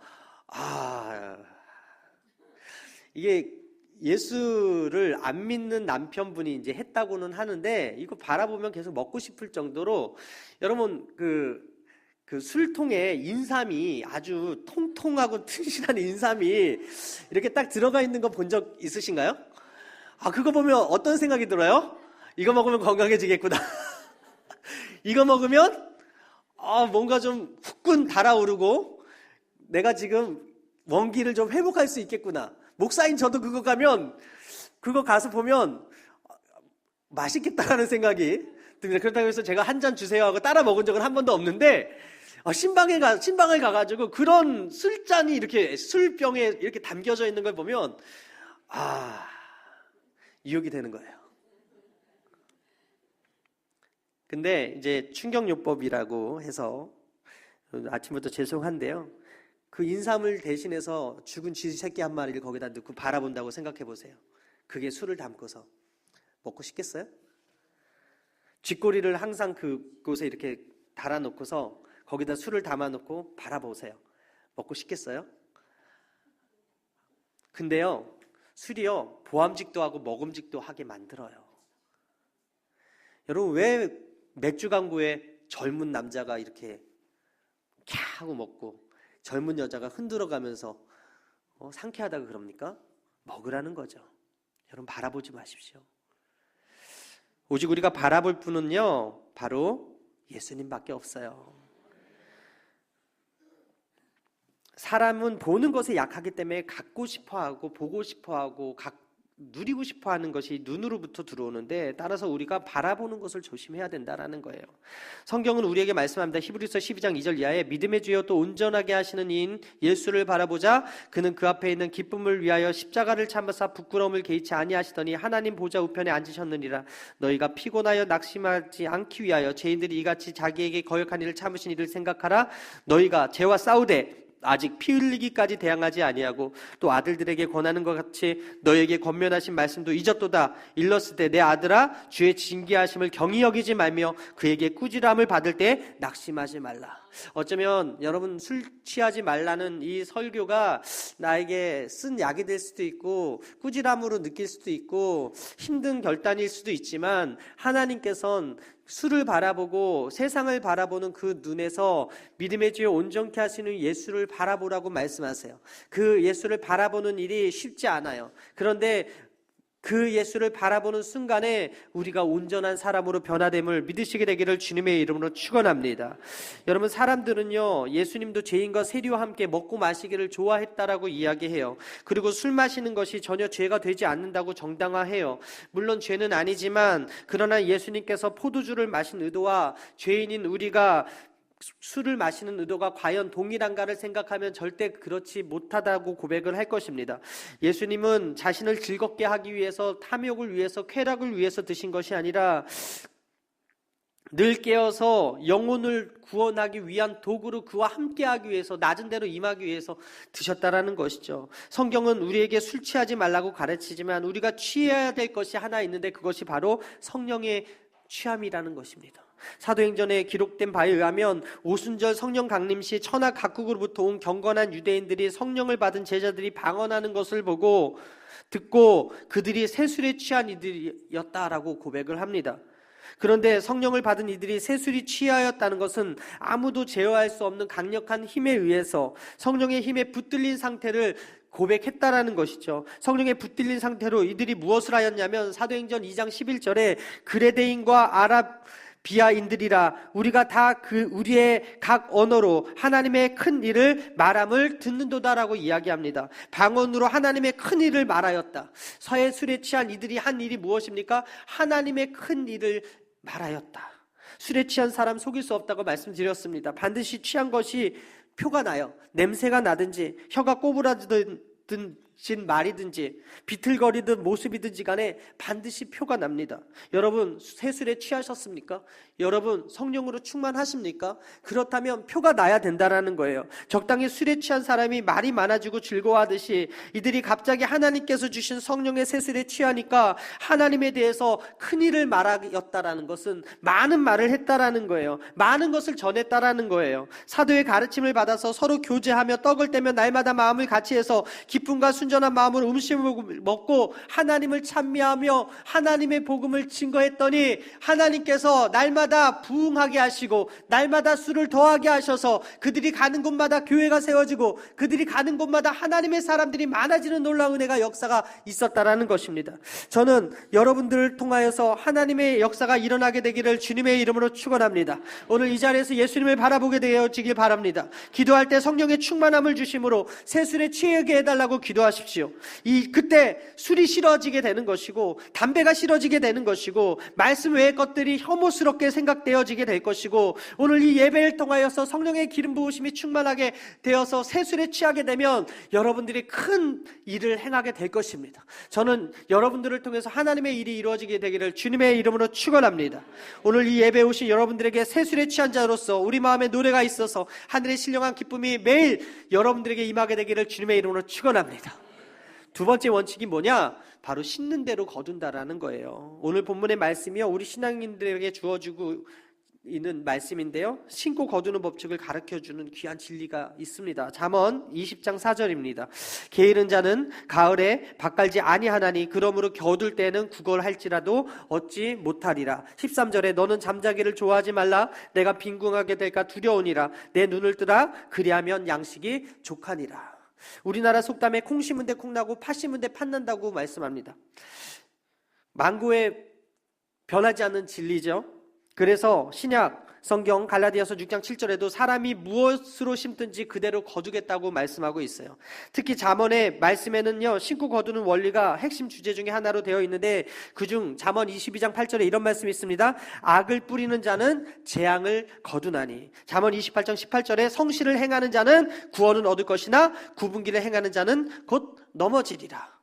이게 예수를 안 믿는 남편분이 이제 했다고는 하는데 이거 바라보면 계속 먹고 싶을 정도로 여러분 그 술통에 인삼이 아주 통통하고 튼실한 인삼이 이렇게 딱 들어가 있는 거 본 적 있으신가요? 그거 보면 어떤 생각이 들어요? 이거 먹으면 건강해지겠구나. 이거 먹으면 뭔가 좀 후끈 달아오르고 내가 지금 원기를 좀 회복할 수 있겠구나. 목사인 저도 그거 가서 보면 맛있겠다라는 생각이 듭니다. 그렇다고 해서 제가 한 잔 주세요 하고 따라 먹은 적은 한 번도 없는데 신방을 가가지고 그런 술잔이 이렇게 술병에 이렇게 담겨져 있는 걸 보면 유혹이 되는 거예요. 근데 이제 충격요법이라고 해서 아침부터 죄송한데요. 그 인삼을 대신해서 죽은 쥐 새끼 한 마리를 거기다 넣고 바라본다고 생각해 보세요. 그게 술을 담고서 먹고 싶겠어요? 쥐꼬리를 항상 그곳에 이렇게 달아놓고서 거기다 술을 담아놓고 바라보세요. 먹고 싶겠어요? 근데요, 술이요, 보암직도 하고 먹음직도 하게 만들어요. 여러분, 왜 맥주 광고에 젊은 남자가 이렇게 캬 하고 먹고 젊은 여자가 흔들어가면서 상쾌하다고 그럽니까? 먹으라는 거죠. 여러분 바라보지 마십시오. 오직 우리가 바라볼 분은요 바로 예수님밖에 없어요. 사람은 보는 것에 약하기 때문에 갖고 싶어하고 보고 싶어하고 누리고 싶어하는 것이 눈으로부터 들어오는데, 따라서 우리가 바라보는 것을 조심해야 된다라는 거예요. 성경은 우리에게 말씀합니다. 히브리서 12장 2절 이하에 믿음의 주여 또 온전하게 하시는 이인 예수를 바라보자. 그는 그 앞에 있는 기쁨을 위하여 십자가를 참으사 부끄러움을 개의치 아니하시더니 하나님 보좌 우편에 앉으셨느니라. 너희가 피곤하여 낙심하지 않기 위하여 죄인들이 이같이 자기에게 거역한 일을 참으신 이를 생각하라. 너희가 죄와 싸우되 아직 피 흘리기까지 대항하지 아니하고 또 아들들에게 권하는 것 같이 너에게 권면하신 말씀도 잊었도다. 일렀을 때 내 아들아 주의 징계하심을 경히 여기지 말며 그에게 꾸지람을 받을 때 낙심하지 말라. 어쩌면 여러분 술 취하지 말라는 이 설교가 나에게 쓴 약이 될 수도 있고 꾸지람으로 느낄 수도 있고 힘든 결단일 수도 있지만, 하나님께서는 술을 바라보고 세상을 바라보는 그 눈에서 믿음의 주여 온전케 하시는 예수를 바라보라고 말씀하세요. 그 예수를 바라보는 일이 쉽지 않아요. 그런데 그 예수를 바라보는 순간에 우리가 온전한 사람으로 변화됨을 믿으시게 되기를 주님의 이름으로 축원합니다. 여러분, 사람들은요 예수님도 죄인과 세리와 함께 먹고 마시기를 좋아했다라고 이야기해요. 그리고 술 마시는 것이 전혀 죄가 되지 않는다고 정당화해요. 물론 죄는 아니지만, 그러나 예수님께서 포도주를 마신 의도와 죄인인 우리가 술을 마시는 의도가 과연 동일한가를 생각하면 절대 그렇지 못하다고 고백을 할 것입니다. 예수님은 자신을 즐겁게 하기 위해서, 탐욕을 위해서, 쾌락을 위해서 드신 것이 아니라 늘 깨어서 영혼을 구원하기 위한 도구로 그와 함께하기 위해서, 낮은 데로 임하기 위해서 드셨다라는 것이죠. 성경은 우리에게 술 취하지 말라고 가르치지만 우리가 취해야 될 것이 하나 있는데, 그것이 바로 성령의 취함이라는 것입니다. 사도행전에 기록된 바에 의하면 오순절 성령 강림 시 천하 각국으로부터 온 경건한 유대인들이 성령을 받은 제자들이 방언하는 것을 듣고 그들이 새술에 취한 이들이었다라고 고백을 합니다. 그런데 성령을 받은 이들이 새술이 취하였다는 것은 아무도 제어할 수 없는 강력한 힘에 의해서 성령의 힘에 붙들린 상태를 고백했다라는 것이죠. 성령에 붙들린 상태로 이들이 무엇을 하였냐면, 사도행전 2장 11절에 그레데인과 아라비아인들이라 우리가 다 우리의 각 언어로 하나님의 큰 일을 말함을 듣는도다라고 이야기합니다. 방언으로 하나님의 큰 일을 말하였다. 서해 술에 취한 이들이 한 일이 무엇입니까? 하나님의 큰 일을 말하였다. 술에 취한 사람 속일 수 없다고 말씀드렸습니다. 반드시 취한 것이 표가 나요. 냄새가 나든지 혀가 꼬부라지든 말이든지 비틀거리든 모습이든지 간에 반드시 표가 납니다. 여러분, 새술에 취하셨습니까? 여러분, 성령으로 충만하십니까? 그렇다면 표가 나야 된다라는 거예요. 적당히 술에 취한 사람이 말이 많아지고 즐거워하듯이 이들이 갑자기 하나님께서 주신 성령의 새술에 취하니까 하나님에 대해서 큰일을 말하였다라는 것은 많은 말을 했다라는 거예요. 많은 것을 전했다라는 거예요. 사도의 가르침을 받아서 서로 교제하며 떡을 떼며 날마다 마음을 같이 해서 기쁨과 순전한 마음으로 음식을 먹고 하나님을 찬미하며 하나님의 복음을 증거했더니, 하나님께서 날마다 부흥하게 하시고 날마다 수를 더하게 하셔서 그들이 가는 곳마다 교회가 세워지고 그들이 가는 곳마다 하나님의 사람들이 많아지는 놀라운 은혜가, 역사가 있었다라는 것입니다. 저는 여러분들을 통하여서 하나님의 역사가 일어나게 되기를 주님의 이름으로 축원합니다. 오늘 이 자리에서 예수님을 바라보게 되어지길 바랍니다. 기도할 때 성령의 충만함을 주심으로 새술에 취하게 해달라고 기도하십시오. 그때 술이 싫어지게 되는 것이고 담배가 싫어지게 되는 것이고 말씀 외의 것들이 혐오스럽게 생각되어지게 될 것이고, 오늘 이 예배를 통하여서 성령의 기름 부으심이 충만하게 되어서 새술에 취하게 되면 여러분들이 큰 일을 행하게 될 것입니다. 저는 여러분들을 통해서 하나님의 일이 이루어지게 되기를 주님의 이름으로 축원합니다. 오늘 이 예배에 오신 여러분들에게 새술에 취한 자로서 우리 마음에 노래가 있어서 하늘의 신령한 기쁨이 매일 여러분들에게 임하게 되기를 주님의 이름으로 축원합니다. 두 번째 원칙이 뭐냐? 바로 씻는 대로 거둔다라는 거예요. 오늘 본문의 말씀이요, 우리 신앙인들에게 주어지고 있는 말씀인데요, 신고 거두는 법칙을 가르쳐주는 귀한 진리가 있습니다. 잠언 20장 4절입니다. 게으른 자는 가을에 밭갈지 아니하나니 그러므로 겨둘 때는 구걸할지라도 얻지 못하리라. 13절에 너는 잠자기를 좋아하지 말라. 내가 빈궁하게 될까 두려우니라. 내 눈을 뜨라. 그리하면 양식이 족하니라. 우리나라 속담에 콩 심은 데 콩 나고 팥 심은 데 팥 난다고 말씀합니다. 만고에 변하지 않는 진리죠. 그래서 신약 성경 갈라디아서 6장 7절에도 사람이 무엇으로 심든지 그대로 거두겠다고 말씀하고 있어요. 특히 잠언의 말씀에는요, 심고 거두는 원리가 핵심 주제 중에 하나로 되어 있는데, 그중 잠언 22장 8절에 이런 말씀이 있습니다. 악을 뿌리는 자는 재앙을 거두나니. 잠언 28장 18절에 성실을 행하는 자는 구원은 얻을 것이나 구분기를 행하는 자는 곧 넘어지리라.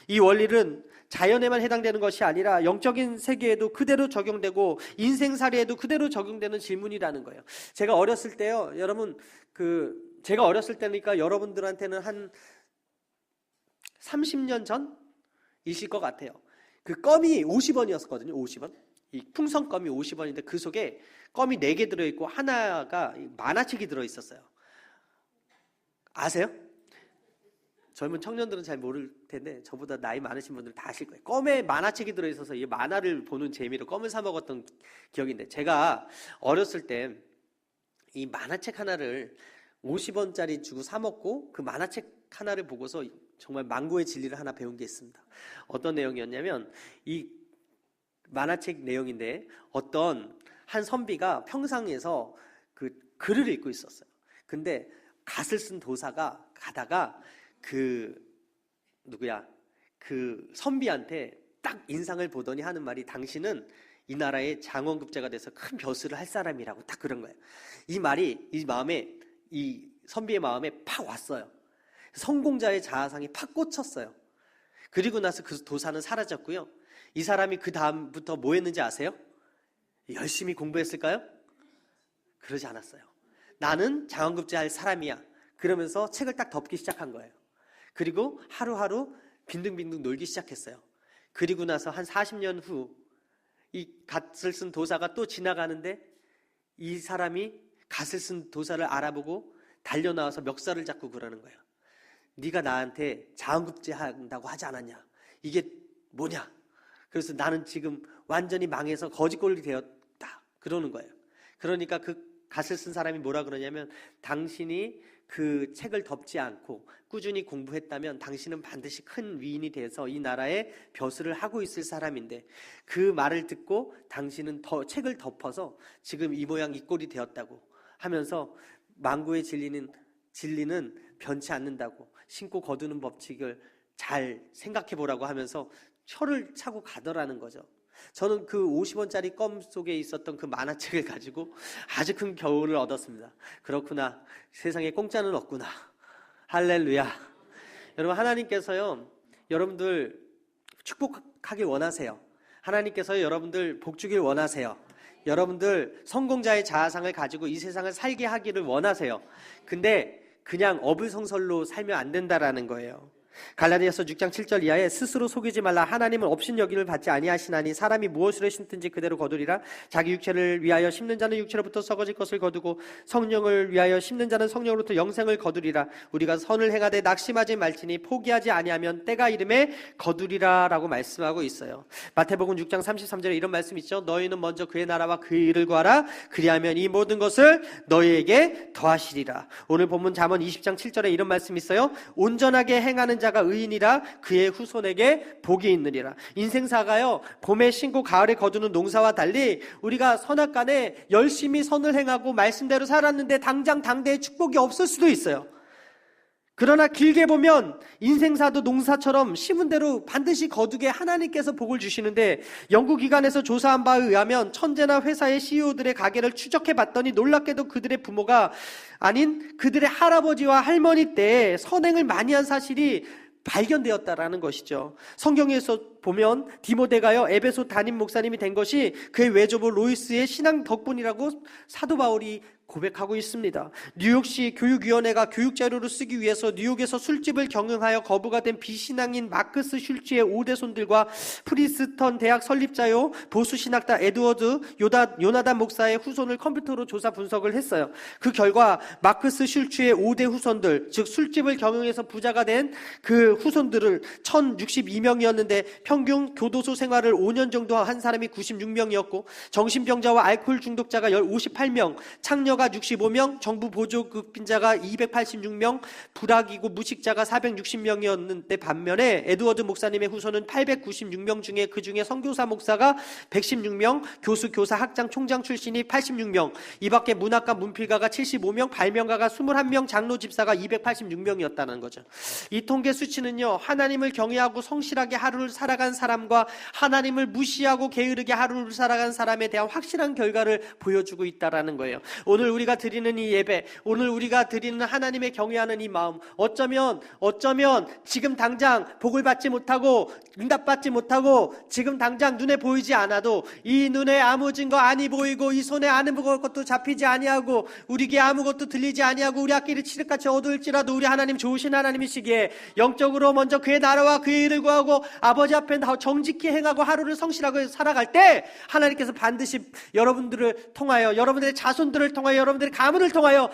이 원리는 자연에만 해당되는 것이 아니라 영적인 세계에도 그대로 적용되고 인생살이에도 그대로 적용되는 질문이라는 거예요. 제가 어렸을 때요, 여러분, 제가 어렸을 때니까 여러분들한테는 한 30년 전이실 것 같아요. 그 껌이 50원이었거든요. 50원. 이 풍선껌이 50원인데 그 속에 껌이 4개 들어있고 하나가 만화책이 들어있었어요. 아세요? 젊은 청년들은 잘 모를 텐데 저보다 나이 많으신 분들은 다 아실 거예요. 껌에 만화책이 들어있어서 이 만화를 보는 재미로 껌을 사 먹었던 기억인데, 제가 어렸을 때 이 만화책 하나를 50원짜리 주고 사 먹고 그 만화책 하나를 보고서 정말 망고의 진리를 하나 배운 게 있습니다. 어떤 내용이었냐면, 이 만화책 내용인데 어떤 한 선비가 평상에서 그 글을 읽고 있었어요. 근데 갓을 쓴 도사가 가다가 그 선비한테 딱 인상을 보더니 하는 말이, 당신은 이 나라의 장원급제가 돼서 큰 벼슬을 할 사람이라고 딱 그런 거예요. 이 말이 이 선비의 마음에 팍 왔어요. 성공자의 자아상이 팍 꽂혔어요. 그리고 나서 그 도사는 사라졌고요. 이 사람이 그 다음부터 뭐 했는지 아세요? 열심히 공부했을까요? 그러지 않았어요. 나는 장원급제 할 사람이야. 그러면서 책을 딱 덮기 시작한 거예요. 그리고 하루하루 빈둥빈둥 놀기 시작했어요. 그리고 나서 한 40년 후 이 갓을 쓴 도사가 또 지나가는데, 이 사람이 갓을 쓴 도사를 알아보고 달려나와서 멱살을 잡고 그러는 거예요. 네가 나한테 장원급제 한다고 하지 않았냐? 이게 뭐냐? 그래서 나는 지금 완전히 망해서 거지꼴이 되었다. 그러는 거예요. 그러니까 그 갓을 쓴 사람이 뭐라 그러냐면, 당신이 그 책을 덮지 않고 꾸준히 공부했다면 당신은 반드시 큰 위인이 돼서 이 나라에 벼슬을 하고 있을 사람인데, 그 말을 듣고 당신은 책을 덮어서 지금 이 모양 이 꼴이 되었다고 하면서, 망고의 진리는 변치 않는다고, 신고 거두는 법칙을 잘 생각해 보라고 하면서 혀를 차고 가더라는 거죠. 저는 그 50원짜리 껌 속에 있었던 그 만화책을 가지고 아주 큰 교훈을 얻었습니다. 그렇구나, 세상에 공짜는 없구나. 할렐루야. 여러분, 하나님께서요, 여러분들 축복하길 원하세요. 하나님께서 여러분들 복 주길 원하세요. 여러분들 성공자의 자아상을 가지고 이 세상을 살게 하기를 원하세요. 근데 그냥 어불성설로 살면 안 된다라는 거예요. 갈라디아서 6장 7절 이하에 스스로 속이지 말라. 하나님은 업신여김을 받지 아니하시나니 사람이 무엇으로 심든지 그대로 거두리라. 자기 육체를 위하여 심는 자는 육체로부터 썩어질 것을 거두고 성령을 위하여 심는 자는 성령으로부터 영생을 거두리라. 우리가 선을 행하되 낙심하지 말지니 포기하지 아니하면 때가 이름에 거두리라 라고 말씀하고 있어요. 마태복음 6장 33절에 이런 말씀이 있죠. 너희는 먼저 그의 나라와 그의 일을 구하라. 그리하면 이 모든 것을 너희에게 더하시리라. 오늘 본문 잠언 20장 7절에 이런 말씀이 있어요. 온전하게 행하는 자가 의인이라 그의 후손에게 복이 있느니라. 인생사가요, 봄에 심고 가을에 거두는 농사와 달리 우리가 선악간에 열심히 선을 행하고 말씀대로 살았는데 당장 당대에 축복이 없을 수도 있어요. 그러나 길게 보면 인생사도 농사처럼 심은 대로 반드시 거두게 하나님께서 복을 주시는데, 연구기관에서 조사한 바에 의하면 천재나 회사의 CEO들의 가계를 추적해 봤더니 놀랍게도 그들의 부모가 아닌 그들의 할아버지와 할머니 때에 선행을 많이 한 사실이 발견되었다라는 것이죠. 성경에서 보면 디모데가요, 에베소 담임 목사님이 된 것이 그의 외조부 로이스의 신앙 덕분이라고 사도 바울이 고백하고 있습니다. 뉴욕시 교육위원회가 교육자료로 쓰기 위해서 뉴욕에서 술집을 경영하여 거부가 된 비신앙인 마크스 슐츠의 5대 손들과 프리스턴 대학 설립자요 보수신학자 에드워드 요나단 목사의 후손을 컴퓨터로 조사 분석을 했어요. 그 결과 마크스 슐츠의 5대 후손들, 즉 술집을 경영해서 부자가 된 그 후손들을 1062명이었는데 평균 교도소 생활을 5년 정도 한 사람이 96명이었고 정신병자와 알코올 중독자가 58명, 창녀가 65명, 정부 보조급빈자가 286명, 불악이고 무식자가 460명이었는데 반면에 에드워드 목사님의 후손은 896명 중에 그 중에 선교사 목사가 116명, 교수, 교사, 학장, 총장 출신이 86명, 이 밖에 문학가, 문필가가 75명, 발명가가 21명, 장로, 집사가 286명이었다는 거죠. 이 통계 수치는요, 하나님을 경외하고 성실하게 하루를 살아간 사람과 하나님을 무시하고 게으르게 하루를 살아간 사람에 대한 확실한 결과를 보여주고 있다라는 거예요. 오늘 우리가 드리는 이 예배, 오늘 우리가 드리는 하나님의 경외하는 이 마음, 어쩌면 지금 당장 복을 받지 못하고 응답받지 못하고 지금 당장 눈에 보이지 않아도 이 눈에 아무 증거 아니 보이고 이 손에 아무것도 잡히지 아니하고 우리 귀에 아무것도 들리지 아니하고 우리 앞길이 칠흑같이 어두울지라도 우리 하나님 좋으신 하나님이시기에 영적으로 먼저 그의 나라와 그의 일을 구하고 아버지 앞에 정직히 행하고 하루를 성실하고 살아갈 때 하나님께서 반드시 여러분들을 통하여 여러분들의 자손들을 통하여 여러분들의 가문을 통하여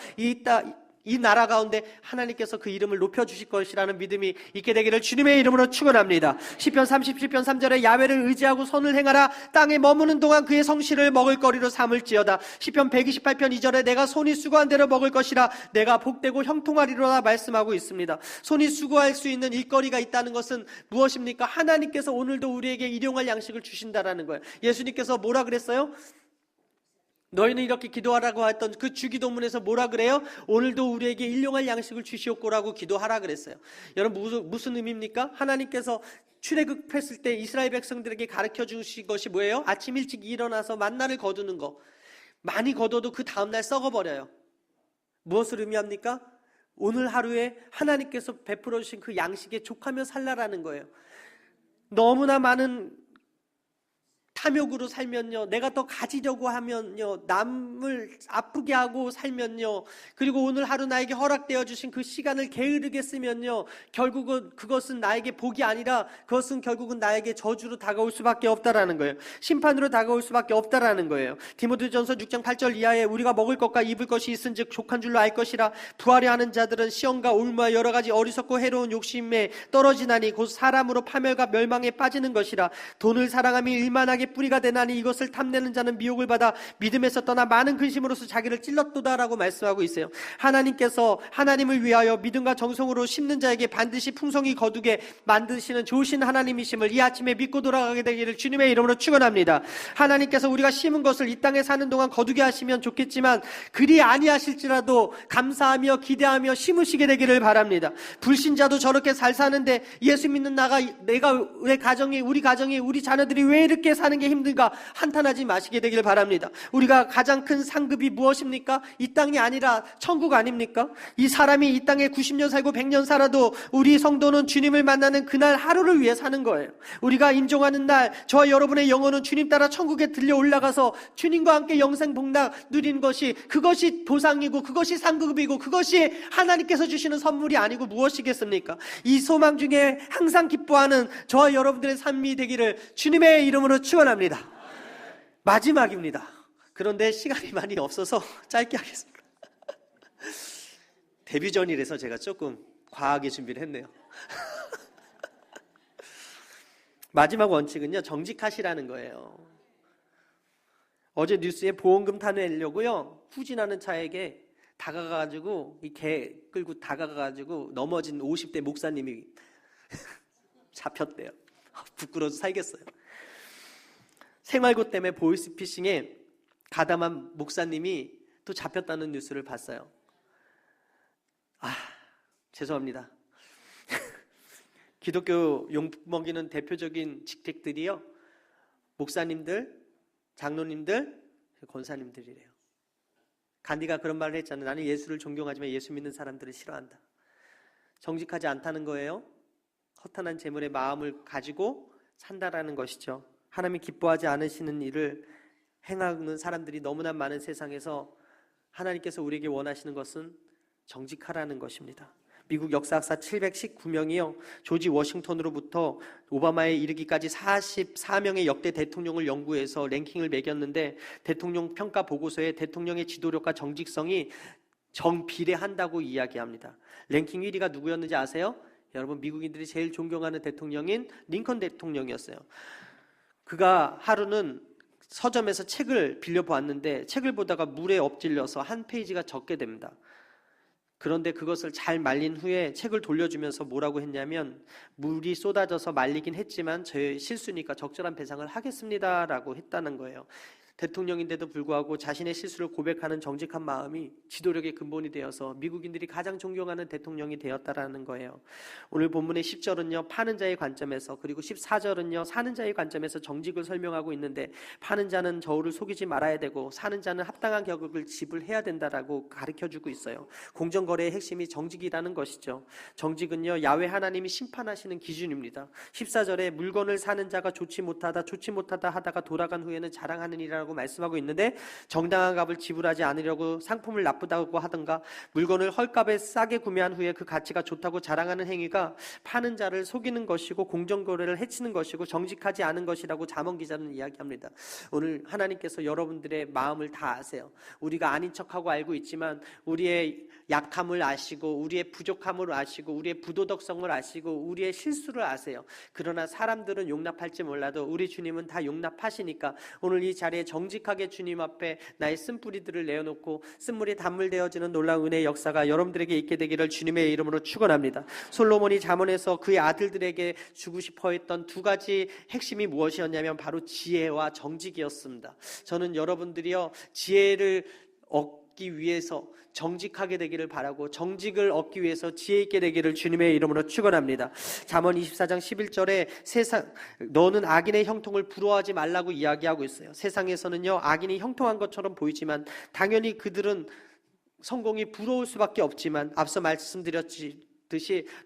이 나라 가운데 하나님께서 그 이름을 높여주실 것이라는 믿음이 있게 되기를 주님의 이름으로 축원합니다. 시편 37편 3절에 야훼를 의지하고 선을 행하라. 땅에 머무는 동안 그의 성실을 먹을거리로 삼을지어다. 시편 128편 2절에 내가 손이 수고한 대로 먹을 것이라. 내가 복되고 형통하리로라 말씀하고 있습니다. 손이 수고할 수 있는 일거리가 있다는 것은 무엇입니까? 하나님께서 오늘도 우리에게 일용할 양식을 주신다라는 거예요. 예수님께서 뭐라 그랬어요? 너희는 이렇게 기도하라고 했던 그 주기도문에서 뭐라 그래요? 오늘도 우리에게 일용할 양식을 주시옵고라고 기도하라 그랬어요. 여러분 무슨 의미입니까? 하나님께서 출애굽했을 때 이스라엘 백성들에게 가르쳐 주신 것이 뭐예요? 아침 일찍 일어나서 만나를 거두는 거. 많이 거둬도 그 다음날 썩어버려요. 무엇을 의미합니까? 오늘 하루에 하나님께서 베풀어 주신 그 양식에 족하며 살라라는 거예요. 너무나 많은 탐욕으로 살면요, 내가 더 가지려고 하면요, 남을 아프게 하고 살면요, 그리고 오늘 하루 나에게 허락되어 주신 그 시간을 게으르게 쓰면요, 결국은 그것은 나에게 복이 아니라 그것은 결국은 나에게 저주로 다가올 수밖에 없다라는 거예요. 심판으로 다가올 수밖에 없다라는 거예요. 디모데전서 6장 8절 이하에 우리가 먹을 것과 입을 것이 있은즉 족한 줄로 알 것이라. 부하려 하는 자들은 시험과 올무와 여러 가지 어리석고 해로운 욕심에 떨어지나니 곧 사람으로 파멸과 멸망에 빠지는 것이라. 돈을 사랑함이 일만하게 뿌리가 되나니 이것을 탐내는 자는 미혹을 받아 믿음에서 떠나 많은 근심으로서 자기를 찔렀도다라고 말씀하고 있어요. 하나님께서 하나님을 위하여 믿음과 정성으로 심는 자에게 반드시 풍성히 거두게 만드시는 좋으신 하나님이심을 이 아침에 믿고 돌아가게 되기를 주님의 이름으로 축원합니다. 하나님께서 우리가 심은 것을 이 땅에 사는 동안 거두게 하시면 좋겠지만 그리 아니하실지라도 감사하며 기대하며 심으시게 되기를 바랍니다. 불신자도 저렇게 잘 사는데 예수 믿는 내가 왜 우리 가정이 우리 자녀들이 왜 이렇게 사는 게 힘든가 한탄하지 마시게 되기를 바랍니다. 우리가 가장 큰 상급이 무엇입니까? 이 땅이 아니라 천국 아닙니까? 이 사람이 이 땅에 90년 살고 100년 살아도 우리 성도는 주님을 만나는 그날 하루를 위해 사는 거예요. 우리가 인종하는 날 저와 여러분의 영혼은 주님 따라 천국에 들려 올라가서 주님과 함께 영생 복락 누리는 그것이 보상이고 그것이 상급이고 그것이 하나님께서 주시는 선물이 아니고 무엇이겠습니까? 이 소망 중에 항상 기뻐하는 저와 여러분들의 삶이 되기를 주님의 이름으로 축원합니다. 마지막입니다. 그런데 시간이 많이 없어서 짧게 하겠습니다. 데뷔 전이라서 제가 조금 과하게 준비를 했네요. 마지막 원칙은요, 정직하시라는 거예요. 어제 뉴스에 보험금 타내려고요, 후진하는 차에게 다가가가지고 이 개 끌고 다가가가지고 넘어진 50대 목사님이 잡혔대요. 부끄러워서 살겠어요. 생활고 때문에 보이스피싱에 가담한 목사님이 또 잡혔다는 뉴스를 봤어요. 죄송합니다. 기독교 용품 먹이는 대표적인 직책들이요, 목사님들, 장로님들, 권사님들이래요. 간디가 그런 말을 했잖아요. 나는 예수를 존경하지만 예수 믿는 사람들을 싫어한다. 정직하지 않다는 거예요. 허탄한 재물의 마음을 가지고 산다라는 것이죠. 하나님이 기뻐하지 않으시는 일을 행하는 사람들이 너무나 많은 세상에서 하나님께서 우리에게 원하시는 것은 정직하라는 것입니다. 미국 역사학사 719명이요. 조지 워싱턴으로부터 오바마에 이르기까지 44명의 역대 대통령을 연구해서 랭킹을 매겼는데 대통령 평가 보고서에 대통령의 지도력과 정직성이 정비례한다고 이야기합니다. 랭킹 1위가 누구였는지 아세요? 여러분, 미국인들이 제일 존경하는 대통령인 링컨 대통령이었어요. 그가 하루는 서점에서 책을 빌려보았는데 책을 보다가 물에 엎질려서 한 페이지가 적게 됩니다. 그런데 그것을 잘 말린 후에 책을 돌려주면서 뭐라고 했냐면, 물이 쏟아져서 말리긴 했지만 저의 실수니까 적절한 배상을 하겠습니다 라고 했다는 거예요. 대통령인데도 불구하고 자신의 실수를 고백하는 정직한 마음이 지도력의 근본이 되어서 미국인들이 가장 존경하는 대통령이 되었다라는 거예요. 오늘 본문의 10절은요 파는 자의 관점에서, 그리고 14절은요 사는 자의 관점에서 정직을 설명하고 있는데, 파는 자는 저울을 속이지 말아야 되고 사는 자는 합당한 가격을 지불해야 된다라고 가르쳐주고 있어요. 공정거래의 핵심이 정직이라는 것이죠. 정직은요 야훼 하나님이 심판하시는 기준입니다. 14절에 물건을 사는 자가 좋지 못하다 하다가 돌아간 후에는 자랑하느니라 말씀하고 있는데, 정당한 값을 지불하지 않으려고 상품을 나쁘다고 하던가 물건을 헐값에 싸게 구매한 후에 그 가치가 좋다고 자랑하는 행위가 파는 자를 속이는 것이고 공정거래를 해치는 것이고 정직하지 않은 것이라고 잠언 기자는 이야기합니다. 오늘 하나님께서 여러분들의 마음을 다 아세요. 우리가 아닌 척하고 알고 있지만 우리의 약함을 아시고 우리의 부족함을 아시고 우리의 부도덕성을 아시고 우리의 실수를 아세요. 그러나 사람들은 용납할지 몰라도 우리 주님은 다 용납하시니까 오늘 이 자리에 정직하게 주님 앞에 나의 쓴뿌리들을 내어놓고 쓴물이 단물 되어지는 놀라운 은혜의 역사가 여러분들에게 있게 되기를 주님의 이름으로 축원합니다. 솔로몬이 잠언에서 그의 아들들에게 주고 싶어 했던 두 가지 핵심이 무엇이었냐면 바로 지혜와 정직이었습니다. 저는 여러분들이요 지혜를 얻기 위해서 정직하게 되기를 바라고 정직을 얻기 위해서 지혜 있게 되기를 주님의 이름으로 축원합니다. 잠언 24장 11절에 너는 악인의 형통을 부러워하지 말라고 이야기하고 있어요. 세상에서는요 악인이 형통한 것처럼 보이지만 당연히 그들은 성공이 부러울 수밖에 없지만, 앞서 말씀드렸듯이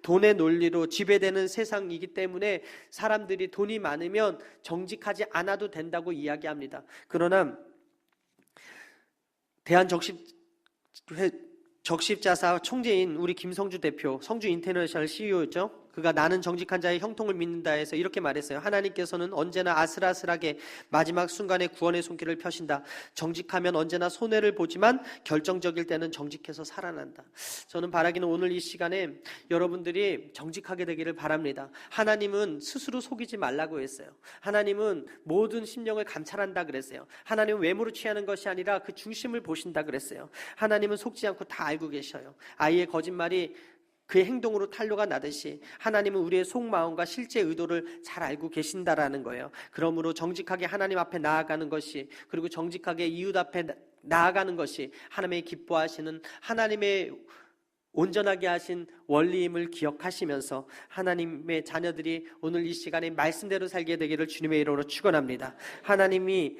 돈의 논리로 지배되는 세상이기 때문에 사람들이 돈이 많으면 정직하지 않아도 된다고 이야기합니다. 그러나 적십자사 총재인 우리 김성주 대표, 성주 인터내셔널 CEO였죠. 그가 나는 정직한 자의 형통을 믿는다 해서 이렇게 말했어요. 하나님께서는 언제나 아슬아슬하게 마지막 순간에 구원의 손길을 펴신다. 정직하면 언제나 손해를 보지만 결정적일 때는 정직해서 살아난다. 저는 바라기는 오늘 이 시간에 여러분들이 정직하게 되기를 바랍니다. 하나님은 스스로 속이지 말라고 했어요. 하나님은 모든 심령을 감찰한다 그랬어요. 하나님은 외모로 취하는 것이 아니라 그 중심을 보신다 그랬어요. 하나님은 속지 않고 다 알고 계셔요. 아이의 거짓말이 그의 행동으로 탄로가 나듯이 하나님은 우리의 속마음과 실제 의도를 잘 알고 계신다라는 거예요. 그러므로 정직하게 하나님 앞에 나아가는 것이, 그리고 정직하게 이웃 앞에 나아가는 것이 하나님의 기뻐하시는, 하나님의 온전하게 하신 원리임을 기억하시면서 하나님의 자녀들이 오늘 이 시간에 말씀대로 살게 되기를 주님의 이름으로 축원합니다. 하나님이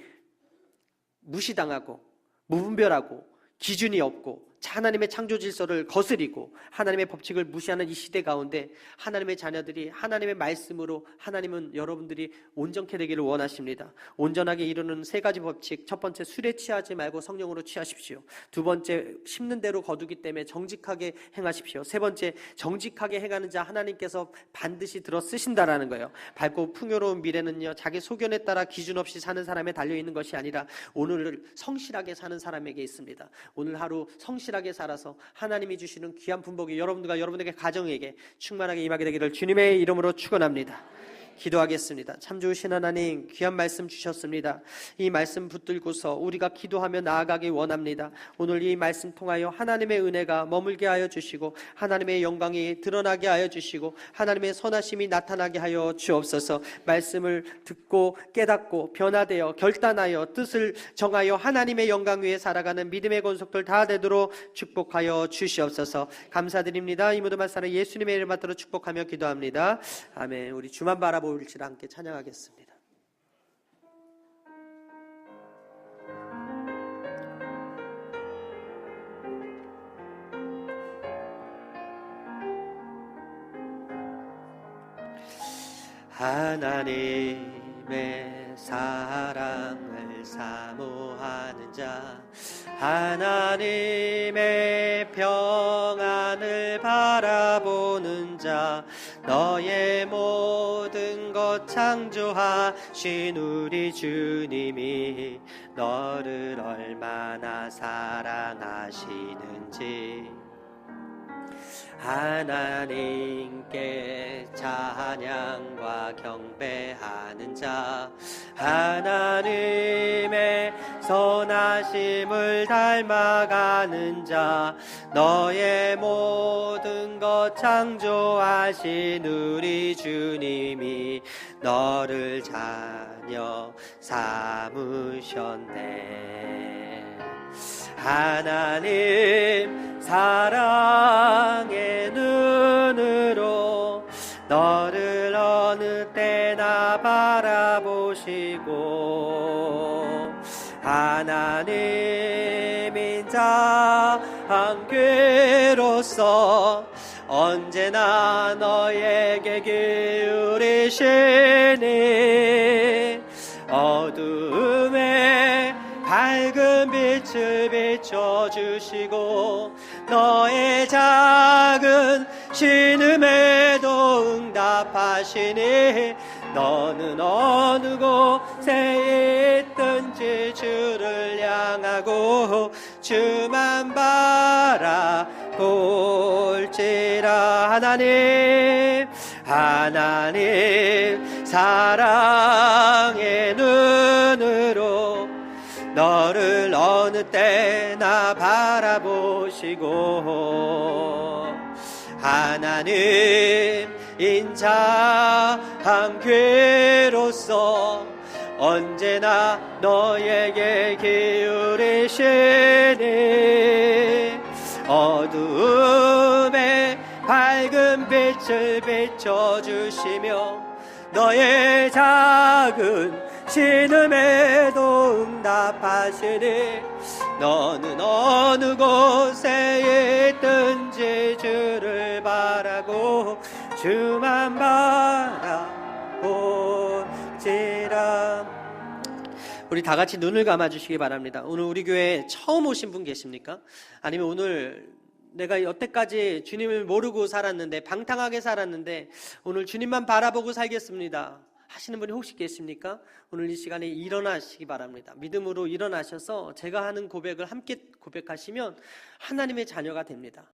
무시당하고 무분별하고 기준이 없고 하나님의 창조 질서를 거스리고 하나님의 법칙을 무시하는 이 시대 가운데 하나님의 자녀들이 하나님의 말씀으로 하나님은 여러분들이 온전케 되기를 원하십니다. 온전하게 이루는 세 가지 법칙. 첫 번째, 술에 취하지 말고 성령으로 취하십시오. 두 번째, 심는 대로 거두기 때문에 정직하게 행하십시오. 세 번째, 정직하게 행하는 자 하나님께서 반드시 들어 쓰신다라는 거예요. 밝고 풍요로운 미래는요 자기 소견에 따라 기준 없이 사는 사람에 달려있는 것이 아니라 오늘을 성실하게 사는 사람에게 있습니다. 오늘 하루 성실하게 살아서 하나님이 주시는 귀한 분복이 여러분들과 여러분에게 가정에게 충만하게 임하게 되기를 주님의 이름으로 축원합니다. 기도하겠습니다. 참 좋으신 하나님, 귀한 말씀 주셨습니다. 이 말씀 붙들고서 우리가 기도하며 나아가기 원합니다. 오늘 이 말씀 통하여 하나님의 은혜가 머물게 하여 주시고 하나님의 영광이 드러나게 하여 주시고 하나님의 선하심이 나타나게 하여 주옵소서. 말씀을 듣고 깨닫고 변화되어 결단하여 뜻을 정하여 하나님의 영광 위에 살아가는 믿음의 권속들 다 되도록 축복하여 주시옵소서. 감사드립니다. 이 모든 말씀을 예수님의 이름 받들어 축복하며 기도합니다. 아멘. 우리 주만 바라보 일치를 함께 찬양하겠습니다. 하나님의 사랑을 사모하는 자, 하나님의 평안을 바라보는 자, 너의 모든 것 창조하신 우리 주님이 너를 얼마나 사랑하시는지 하나님께 찬양과 경배하는 자, 하나님의 선하심을 닮아가는 자, 너의 모든 것 창조하신 우리 주님이 너를 자녀 삼으셨네. 하나님 사랑의 눈으로 너를 어느 때나 바라보시고 하나님 인자 한 귀로서 언제나 너에게 기울이시니 어둠에 밝은 빛을 비춰주시고 너의 작은 신음에도 응답하시니 너는 어느 곳에 있든지 주를 향하고 주만 바라볼지라. 하나님 사랑의 눈으로 너를 어느 때나 바라보시고 하나님 인자한 귀로서 언제나 너에게 기울이시니 어두움에 밝은 빛을 비춰주시며 너의 작은 신음에도 응답하시니 너는 어느 곳에 있든지 주를 바라고 주만 바라보지라. 우리 다 같이 눈을 감아주시기 바랍니다. 오늘 우리 교회에 처음 오신 분 계십니까? 아니면 오늘 내가 여태까지 주님을 모르고 살았는데 방탕하게 살았는데 오늘 주님만 바라보고 살겠습니다 하시는 분이 혹시 계십니까? 오늘 이 시간에 일어나시기 바랍니다. 믿음으로 일어나셔서 제가 하는 고백을 함께 고백하시면 하나님의 자녀가 됩니다.